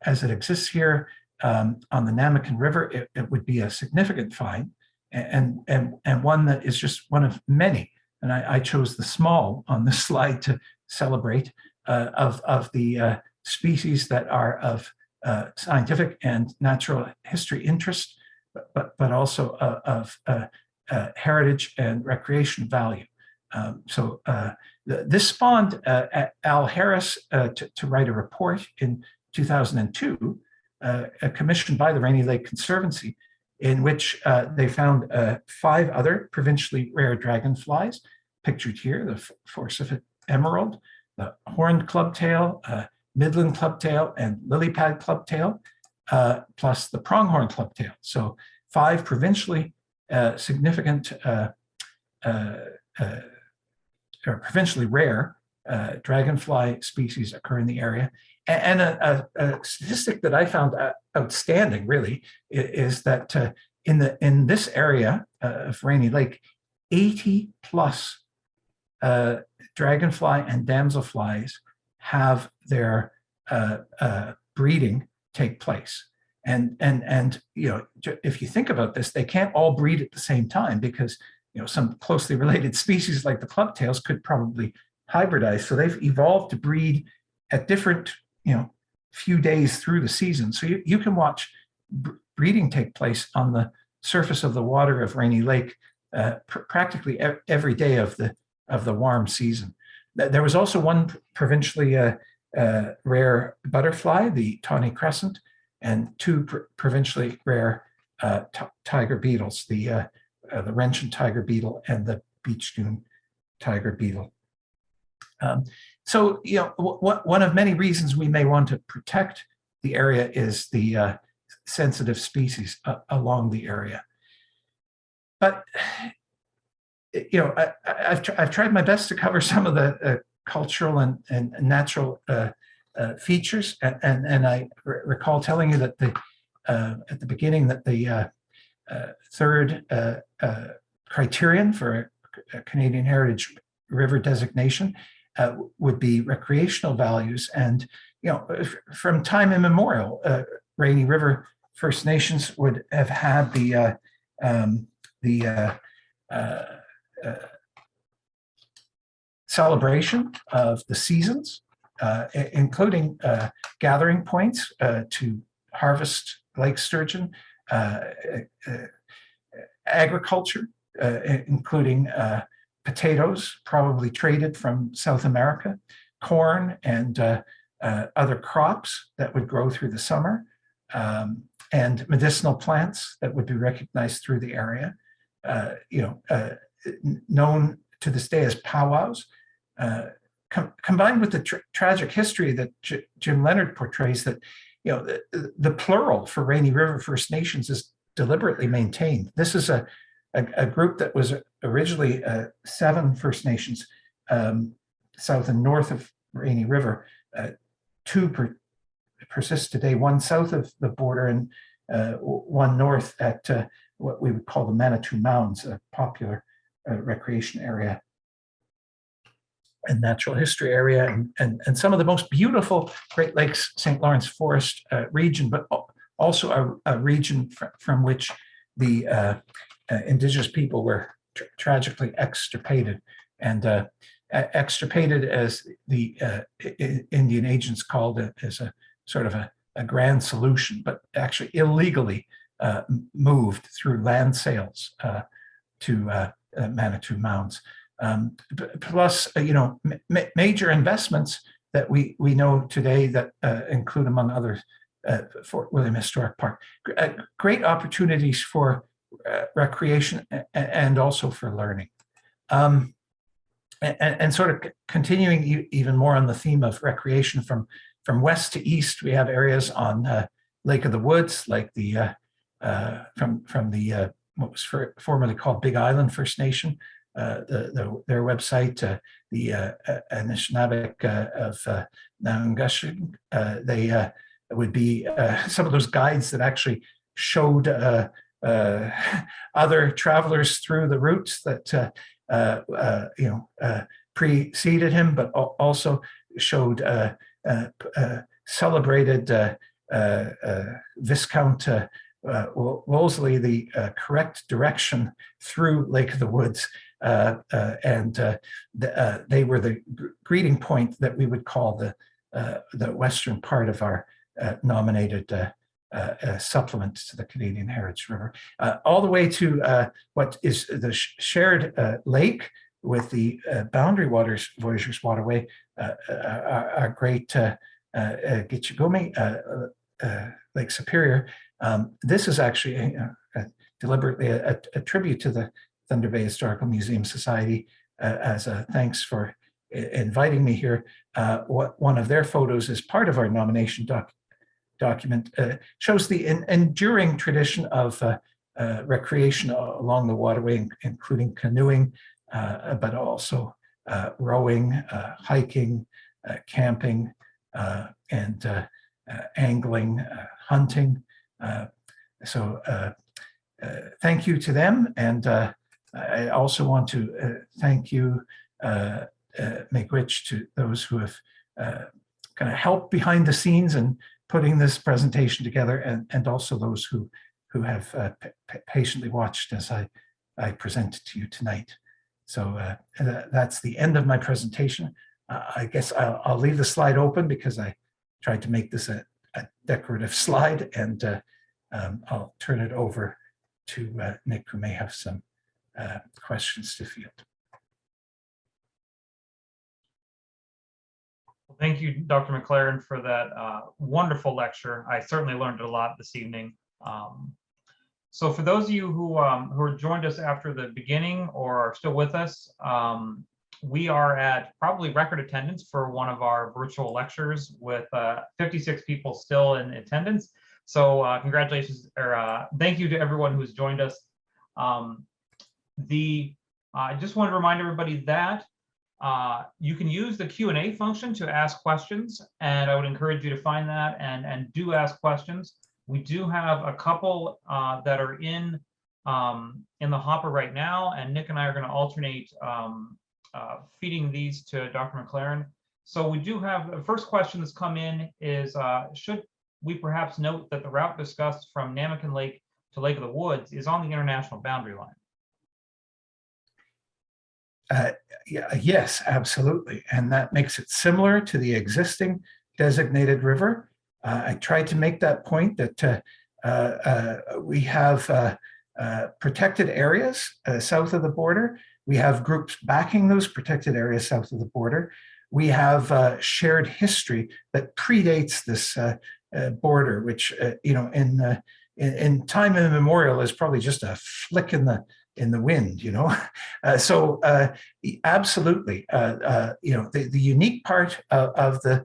as it exists here on the Namakan River, it would be a significant find, and one that is just one of many. And I chose the small on this slide to celebrate of the species that are of scientific and natural history interest, but also of heritage and recreation value. This spawned Al Harris to write a report in 2002, commissioned by the Rainy Lake Conservancy, in which they found 5 other provincially rare dragonflies, pictured here: the Forsythia emerald, the horned clubtail, midland clubtail, and lilypad clubtail, plus the pronghorn clubtail. So 5 provincially significant or provincially rare dragonfly species occur in the area. And a statistic that I found outstanding, really, is that in this area of Rainy Lake, 80 plus dragonfly and damselflies have their breeding take place. And you know, if you think about this, they can't all breed at the same time, because some closely related species like the clubtails could probably hybridize. So they've evolved to breed at different few days through the season. So you can watch breeding take place on the surface of the water of Rainy Lake practically every day of the warm season. There was also one provincially rare butterfly, the tawny crescent, and 2 provincially rare tiger beetles, the Wrenchen tiger beetle and the beach dune tiger beetle. So, one of many reasons we may want to protect the area is the sensitive species along the area. But, I've tried my best to cover some of the cultural and natural features, and I recall telling you that at the beginning that the third criterion for a Canadian Heritage River designation would be recreational values. And from time immemorial, Rainy River First Nations would have had the celebration of the seasons, including gathering points to harvest lake sturgeon, agriculture, including potatoes, probably traded from South America, corn, and other crops that would grow through the summer, and medicinal plants that would be recognized through the area, known to this day as powwows, combined with the tragic history that Jim Leonard portrays, that the plural for Rainy River First Nations is deliberately maintained. This is a group that was originally 7 First Nations south and north of Rainy River. 2 persist today, 1 south of the border and 1 north at what we would call the Manitou Mounds, a popular recreation area and natural history area, and some of the most beautiful Great Lakes St. Lawrence Forest region, but also a region from which the Indigenous people were tragically extirpated, and extirpated, as the Indian agents called it, as a sort of a grand solution, but actually illegally moved through land sales to Manitou Mounds. Plus, major investments that we know today that include, among others, Fort William Historic Park. Great opportunities for recreation and also for learning. and sort of continuing even more on the theme of recreation from west to east, we have areas on Lake of the Woods, like the from the what was formerly called Big Island First Nation, their website, the Anishinaabe of Naungashing. They would be some of those guides that actually showed other travelers through the routes that preceded him, but also showed celebrated Viscount Wolseley the correct direction through Lake of the Woods, and they were the greeting point that we would call the western part of our nominated supplement to the Canadian Heritage River, all the way to what is the shared lake with the Boundary Waters Voyageurs Waterway, our great Gitchagumi, Lake Superior. This is actually deliberately a tribute to the Thunder Bay Historical Museum Society as a thanks for inviting me here. One of their photos is part of our nomination document, shows the enduring tradition of recreation along the waterway, including canoeing, but also rowing, hiking, camping, and angling, hunting. So thank you to them. And I also want to thank you, Miigwech, to those who have kind of helped behind the scenes and putting this presentation together, and also those who have patiently watched as I present it to you tonight. So that's the end of my presentation. I guess I'll leave the slide open because I tried to make this a decorative slide, and I'll turn it over to Nick, who may have some questions to field. Well, thank you, Dr. McLaren, for that wonderful lecture. I certainly learned a lot this evening. So for those of you who have joined us after the beginning or are still with us, we are at probably record attendance for one of our virtual lectures with 56 people still in attendance. So congratulations, or thank you to everyone who's joined us. I just want to remind everybody that you can use the Q&A function to ask questions, and I would encourage you to find that and do ask questions. We do have a couple that are in the hopper right now, and Nick and I are going to alternate feeding these to Dr. McLaren. So we do have the first question that's come in is, should we perhaps note that the route discussed from Namakan Lake to Lake of the Woods is on the international boundary line? Yes, absolutely. And that makes it similar to the existing designated river. I tried to make that point that we have protected areas south of the border. We have groups backing those protected areas south of the border. We have shared history that predates this border, which in time immemorial is probably just a flick in the wind, so absolutely, the unique part of the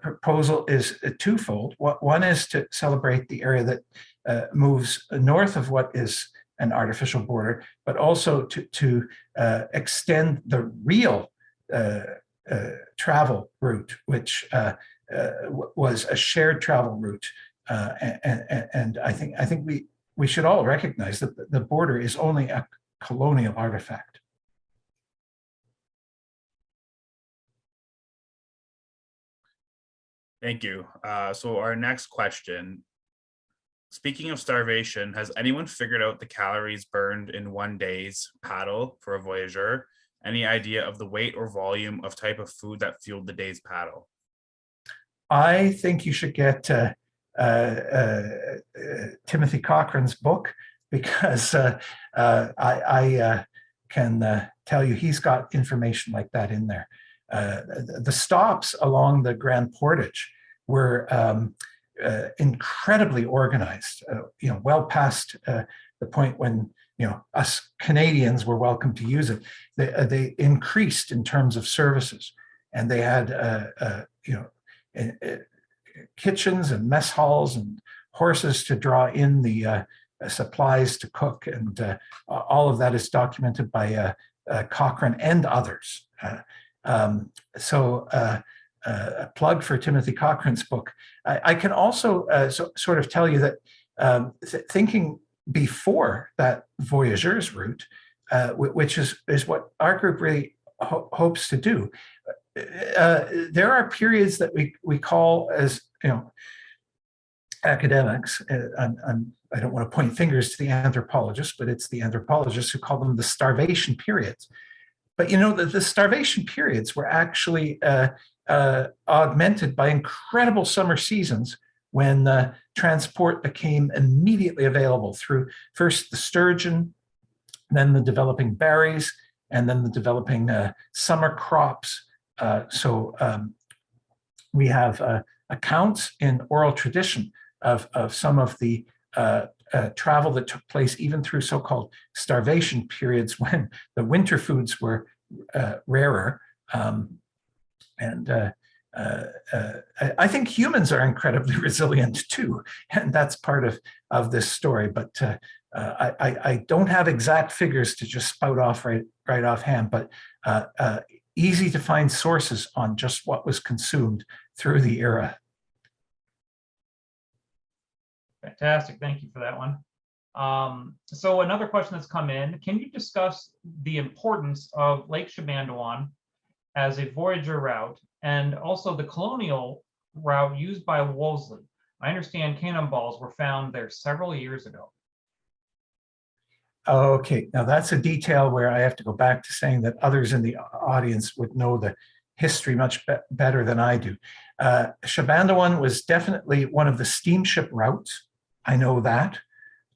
proposal is twofold. One is to celebrate the area that moves north of what is an artificial border, but also to extend the real travel route, which was a shared travel route, and I think we should all recognize that the border is only a colonial artifact. Thank you. So our next question, speaking of starvation, has anyone figured out the calories burned in one day's paddle for a voyageur? Any idea of the weight or volume of type of food that fueled the day's paddle? I think you should get Timothy Cochrane's book, because I can tell you he's got information like that in there. The stops along the Grand Portage were incredibly organized, well past the point when us Canadians were welcome to use it. They increased in terms of services, and they had kitchens and mess halls and horses to draw in the supplies to cook, and all of that is documented by Cochrane and others. A plug for Timothy Cochrane's book. I can also sort of tell you that thinking before that voyageurs route, which is what our group really hopes to do, there are periods that we call, as academics, I don't want to point fingers to the anthropologists, but it's the anthropologists who call them the starvation periods. But the starvation periods were actually augmented by incredible summer seasons when transport became immediately available through first the sturgeon, then the developing berries, and then the developing summer crops. We have accounts in oral tradition of some of the travel that took place even through so-called starvation periods when the winter foods were rarer. I think humans are incredibly resilient too, and that's part of this story. But I don't have exact figures to just spout off right offhand, but easy to find sources on just what was consumed through the era. Fantastic, thank you for that one. So another question that's come in, can you discuss the importance of Lake Shabandawan as a voyager route and also the colonial route used by Wolseley? I understand cannonballs were found there several years ago. Okay, now that's a detail where I have to go back to saying that others in the audience would know the history much better than I do. Shabandawan was definitely one of the steamship routes. I know that.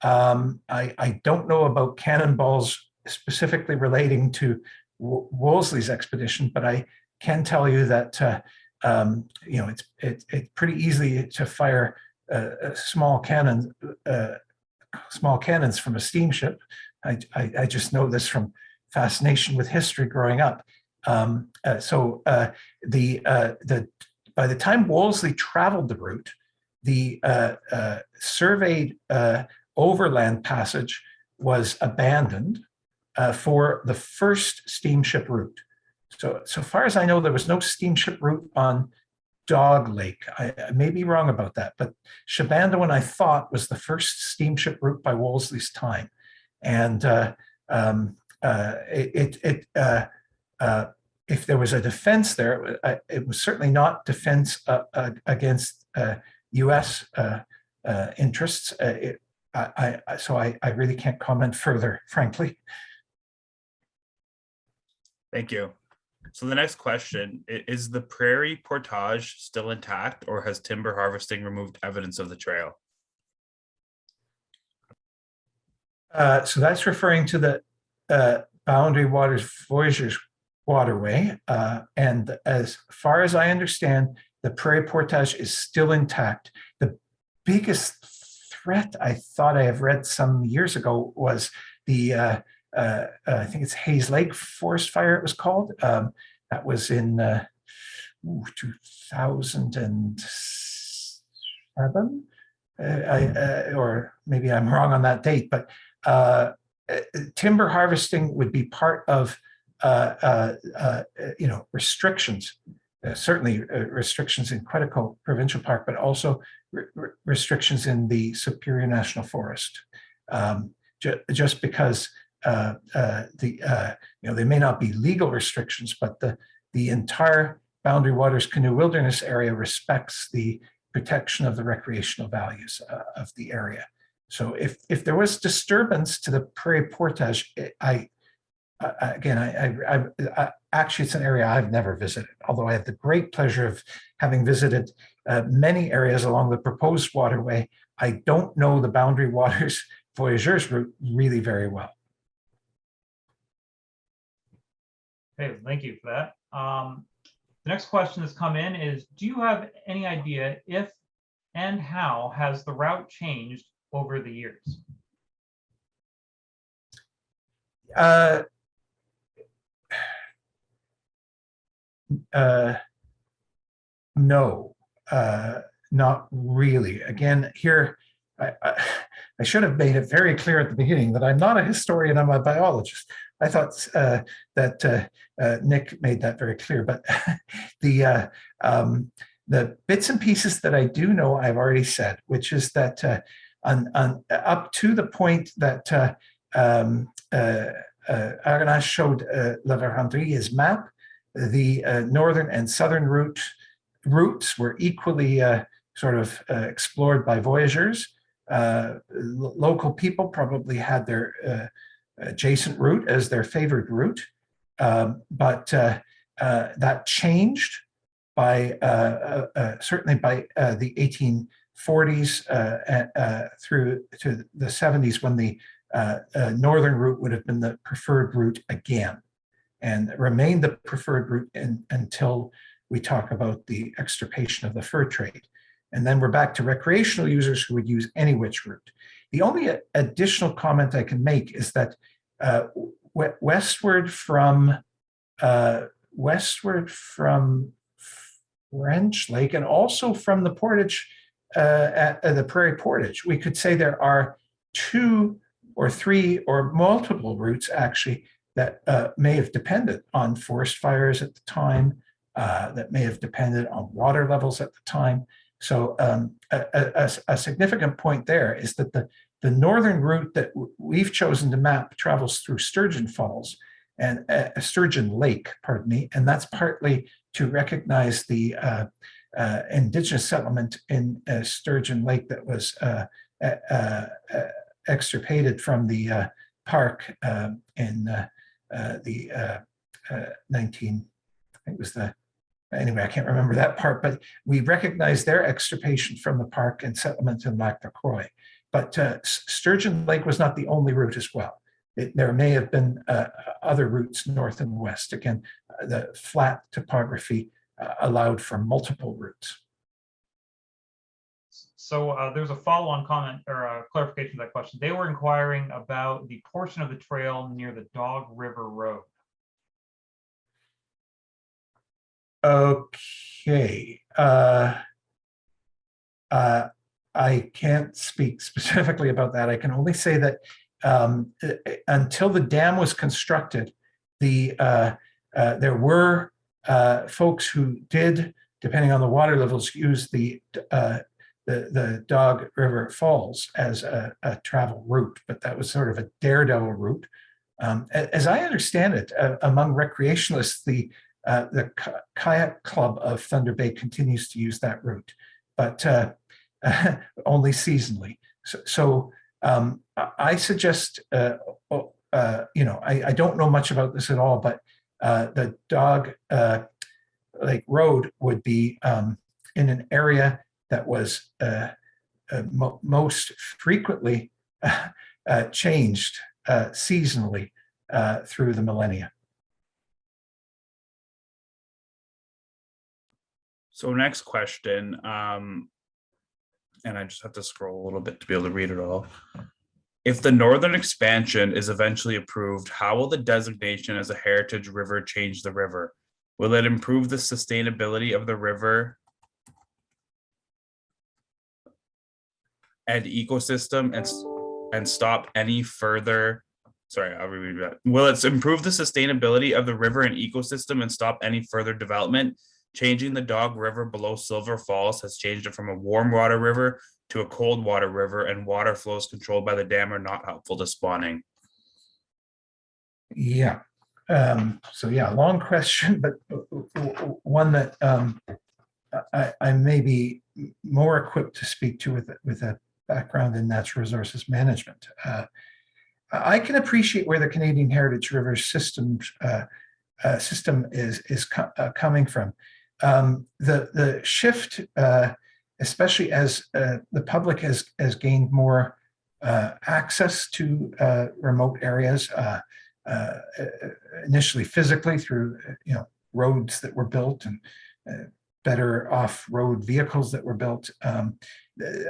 I don't know about cannonballs specifically relating to Wolseley's expedition, but I can tell you that it's pretty easy to fire small cannons from a steamship. I just know this from fascination with history growing up. By the time Wolseley traveled the route, the surveyed overland passage was abandoned for the first steamship route. So far as I know, there was no steamship route on Dog Lake. I may be wrong about that, but Shabandawan, I thought, was the first steamship route by Wolseley's time. And if there was a defense there, it was certainly not defense against U.S. interests. So I really can't comment further, frankly. Thank you. So the next question, is the prairie portage still intact, or has timber harvesting removed evidence of the trail? So that's referring to the Boundary Waters Voyageurs Waterway. And as far as I understand, the prairie portage is still intact. The biggest threat, I thought I have read some years ago, was the I think it's Hayes Lake forest fire, it was called. That was in 2007. Or maybe I'm wrong on that date, but timber harvesting would be part of restrictions. Certainly restrictions in Quetico Provincial Park, but also restrictions in the Superior National Forest. Just because they may not be legal restrictions, but the entire Boundary Waters Canoe Wilderness area respects the protection of the recreational values of the area. So if there was disturbance to the prairie portage, actually it's an area I've never visited, although I had the great pleasure of having visited many areas along the proposed waterway. I don't know the Boundary Waters Voyageurs route really very well. Okay, thank you for that. The next question that's come in is, do you have any idea if and how has the route changed over the years? Uh, no, not really. Again, here, I should have made it very clear at the beginning that I'm not a historian, I'm a biologist. I thought that Nick made that very clear, but the bits and pieces that I do know, I've already said, which is that up to the point that Arnash showed La Vérendrye's map, the northern and southern routes were equally sort of explored by voyageurs. Local people probably had their adjacent route as their favored route, but that changed by certainly by the 1840s through to the 70s, when the northern route would have been the preferred route again, and remained the preferred route until we talk about the extirpation of the fur trade. And then we're back to recreational users who would use any which route. The only additional comment I can make is that westward from French Lake, and also from the portage at the Prairie Portage, we could say there are 2 or 3 or multiple routes actually that may have depended on forest fires at the time, that may have depended on water levels at the time. So a significant point there is that the northern route that we've chosen to map travels through Sturgeon Falls and Sturgeon Lake, pardon me, and that's partly to recognize the Indigenous settlement in Sturgeon Lake that was extirpated from the park in the 19, I think it was the, anyway, I can't remember that part, but we recognize their extirpation from the park and settlement in Lac La Croix. But Sturgeon Lake was not the only route as well. There may have been other routes north and west. Again, the flat topography allowed for multiple routes. So there's a follow-on comment or a clarification to that question. They were inquiring about the portion of the trail near the Dog River Road. Okay. I can't speak specifically about that. I can only say that until the dam was constructed, there were folks who did, depending on the water levels, use the Dog River Falls as a travel route, but that was sort of a daredevil route. As I understand it, among recreationalists, the Kayak Club of Thunder Bay continues to use that route, but only seasonally. So I suggest, I don't know much about this at all, but the Dog Lake Road would be in an area that was most frequently changed seasonally through the millennia. So next question, and I just have to scroll a little bit to be able to read it all. If the northern expansion is eventually approved, how will the designation as a heritage river change the river? Will it improve the sustainability of the river and ecosystem and stop any further, sorry, I'll reread that. Will it improve the sustainability of the river and ecosystem and stop any further development? Changing the Dog River below Silver Falls has changed it from a warm water river to a cold water river, and water flows controlled by the dam are not helpful to spawning. Yeah. So yeah, long question, but one that I may be more equipped to speak to with a background in natural resources management. I can appreciate where the Canadian Heritage River system is coming from. The shift, especially as the public has gained more access to remote areas, initially physically through roads that were built and better off-road vehicles that were built,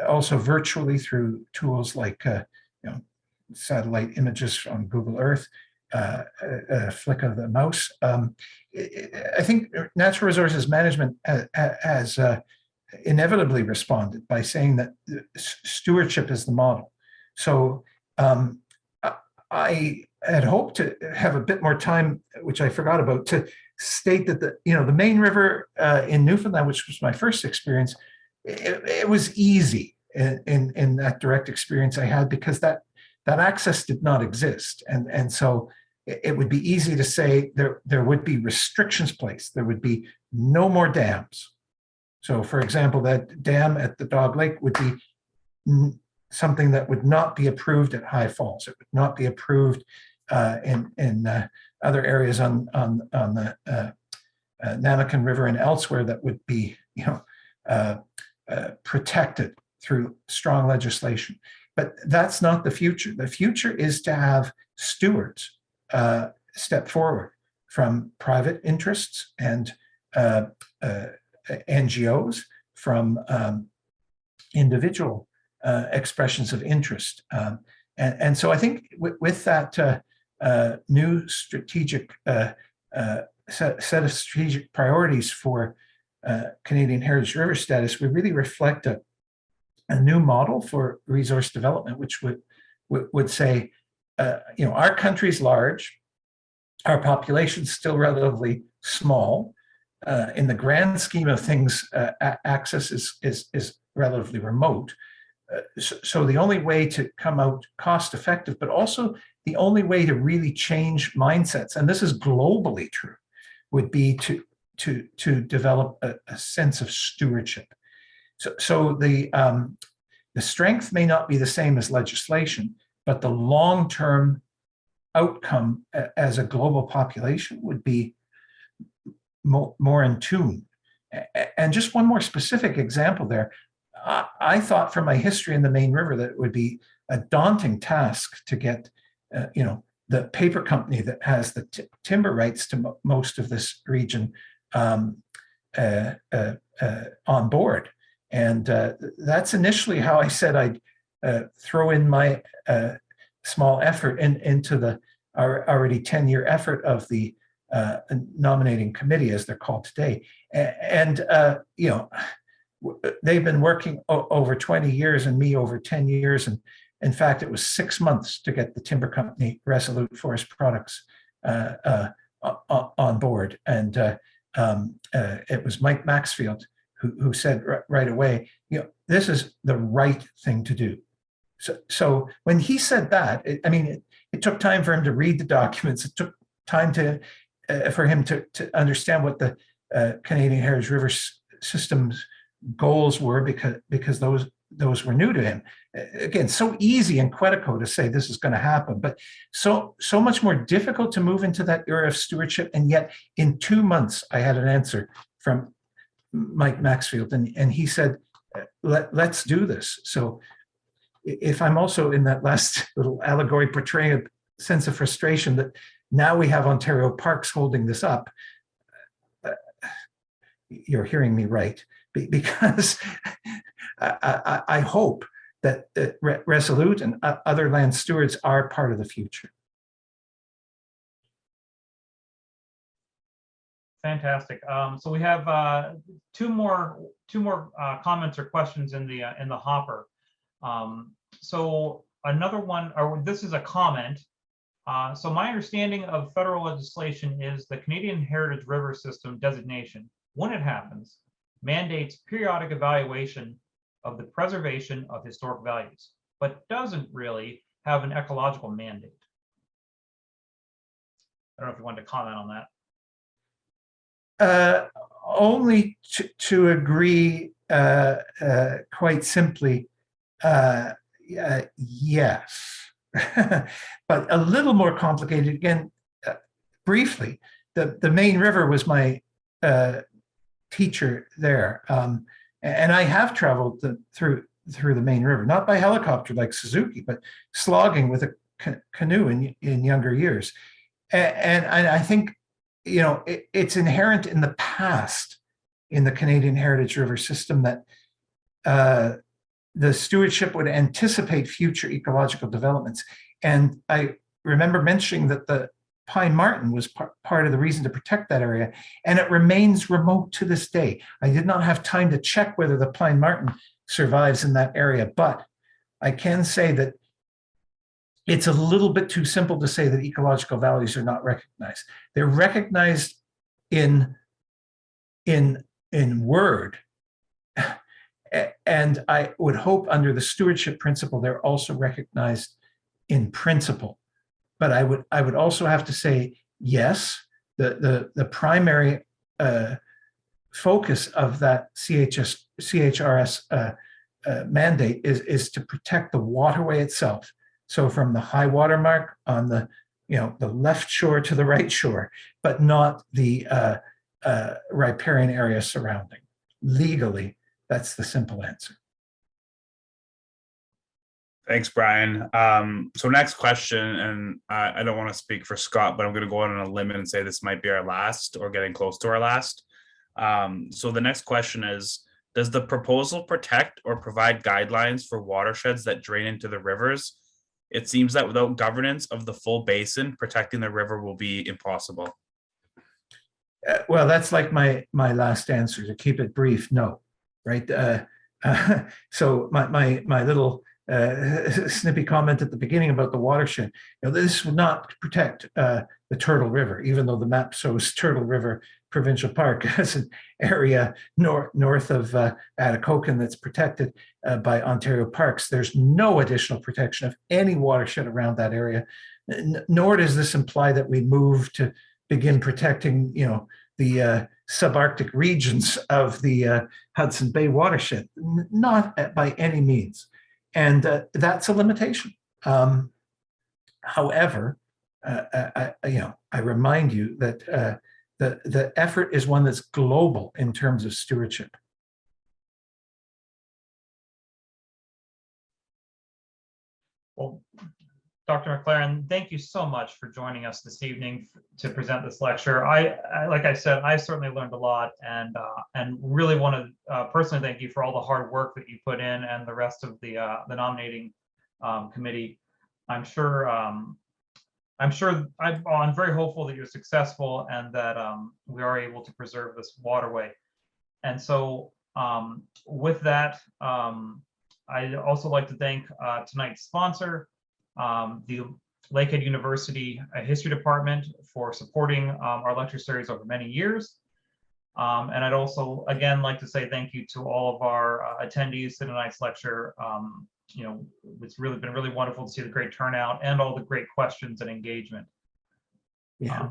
also virtually through tools like satellite images on Google Earth. flick of the mouse. I think natural resources management has inevitably responded by saying that stewardship is the model. So I had hoped to have a bit more time, which I forgot about, to state that the main river in Newfoundland, which was my first experience, it was easy in that direct experience I had, because that access did not exist, and so it would be easy to say there would be restrictions placed. There would be no more dams. So, for example, that dam at the Dog Lake would be something that would not be approved at High Falls. It would not be approved in other areas on the Namakan River and elsewhere that would be, protected through strong legislation. But that's not the future. The future is to have stewards step forward from private interests and NGOs, from individual expressions of interest. And so I think with that new strategic set of strategic priorities for Canadian Heritage River status, we really reflect a new model for resource development, which would say, our country's large, our population's still relatively small. In the grand scheme of things, access is relatively remote. So the only way to come out cost effective, but also the only way to really change mindsets, and this is globally true, would be to develop a sense of stewardship. So the strength may not be the same as legislation, but the long-term outcome as a global population would be more in tune. And just one more specific example there. I thought from my history in the main river that it would be a daunting task to get, the paper company that has the timber rights to most of this region on board. And that's initially how I said I'd throw in my small effort into our already 10-year effort of the nominating committee, as they're called today. And they've been working over 20 years and me over 10 years. And in fact, it was 6 months to get the timber company, Resolute Forest Products, on board. And it was Mike Maxfield who said right away, this is the right thing to do. So when he said that, it took time for him to read the documents. It took time for him to understand what the Canadian Heritage River System's goals were, because those were new to him. Again, so easy in Quetico to say this is going to happen, but so much more difficult to move into that era of stewardship. And yet in 2 months, I had an answer from Mike Maxfield, and he said, let's do this. So if I'm also in that last little allegory portraying a sense of frustration that now we have Ontario Parks holding this up, you're hearing me right, because I hope that Resolute and other land stewards are part of the future. Fantastic. So we have two more comments or questions in the hopper. So another one, or this is a comment. So my understanding of federal legislation is the Canadian Heritage River System designation, when it happens, mandates periodic evaluation of the preservation of historic values, but doesn't really have an ecological mandate. I don't know if you wanted to comment on that. Only to agree quite simply, yes. But a little more complicated. Again, briefly, the main river was my teacher there, and I have traveled through the main river, not by helicopter like Suzuki, but slogging with a canoe in younger years. And I think it's inherent in the past in the Canadian Heritage River System that the stewardship would anticipate future ecological developments. And I remember mentioning that pine marten was part of the reason to protect that area, and it remains remote to this day. I did not have time to check whether the pine marten survives in that area, but I can say that it's a little bit too simple to say that ecological values are not recognized. They're recognized in word, and I would hope under the stewardship principle they're also recognized in principle. But I would also have to say, yes, the primary focus of that CHRS mandate is to protect the waterway itself. So from the high water mark on the left shore to the right shore, but not the riparian area surrounding. Legally, that's the simple answer. Thanks, Brian. So next question, and I don't want to speak for Scott, but I'm going to go out on a limb and say this might be our last or getting close to our last. So the next question is, does the proposal protect or provide guidelines for watersheds that drain into the rivers? It seems that without governance of the full basin, protecting the river will be impossible. Well, that's like my last answer. To keep it brief, no, right? So my little snippy comment at the beginning about the watershed. This would not protect the Turtle River, even though the map shows Turtle River Provincial Park as an area north of Atikokan that's protected by Ontario Parks. There's no additional protection of any watershed around that area, nor does this imply that we move to begin protecting, the subarctic regions of the Hudson Bay watershed. Not by any means. And that's a limitation. However, I remind you that the effort is one that's global in terms of stewardship. Well, Dr. McLaren, thank you so much for joining us this evening to present this lecture. I like I said, I certainly learned a lot, and really want to personally thank you for all the hard work that you put in, and the rest of the nominating committee. I'm very hopeful that you're successful and that we are able to preserve this waterway. And so with that, I'd also like to thank tonight's sponsor, the Lakehead University History Department, for supporting our lecture series over many years. And I'd also, again, like to say thank you to all of our attendees to tonight's lecture. It's really been really wonderful to see the great turnout and all the great questions and engagement. Yeah.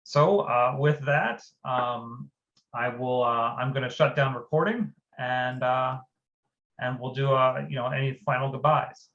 So with that, I'm going to shut down recording, and we'll do any final goodbyes.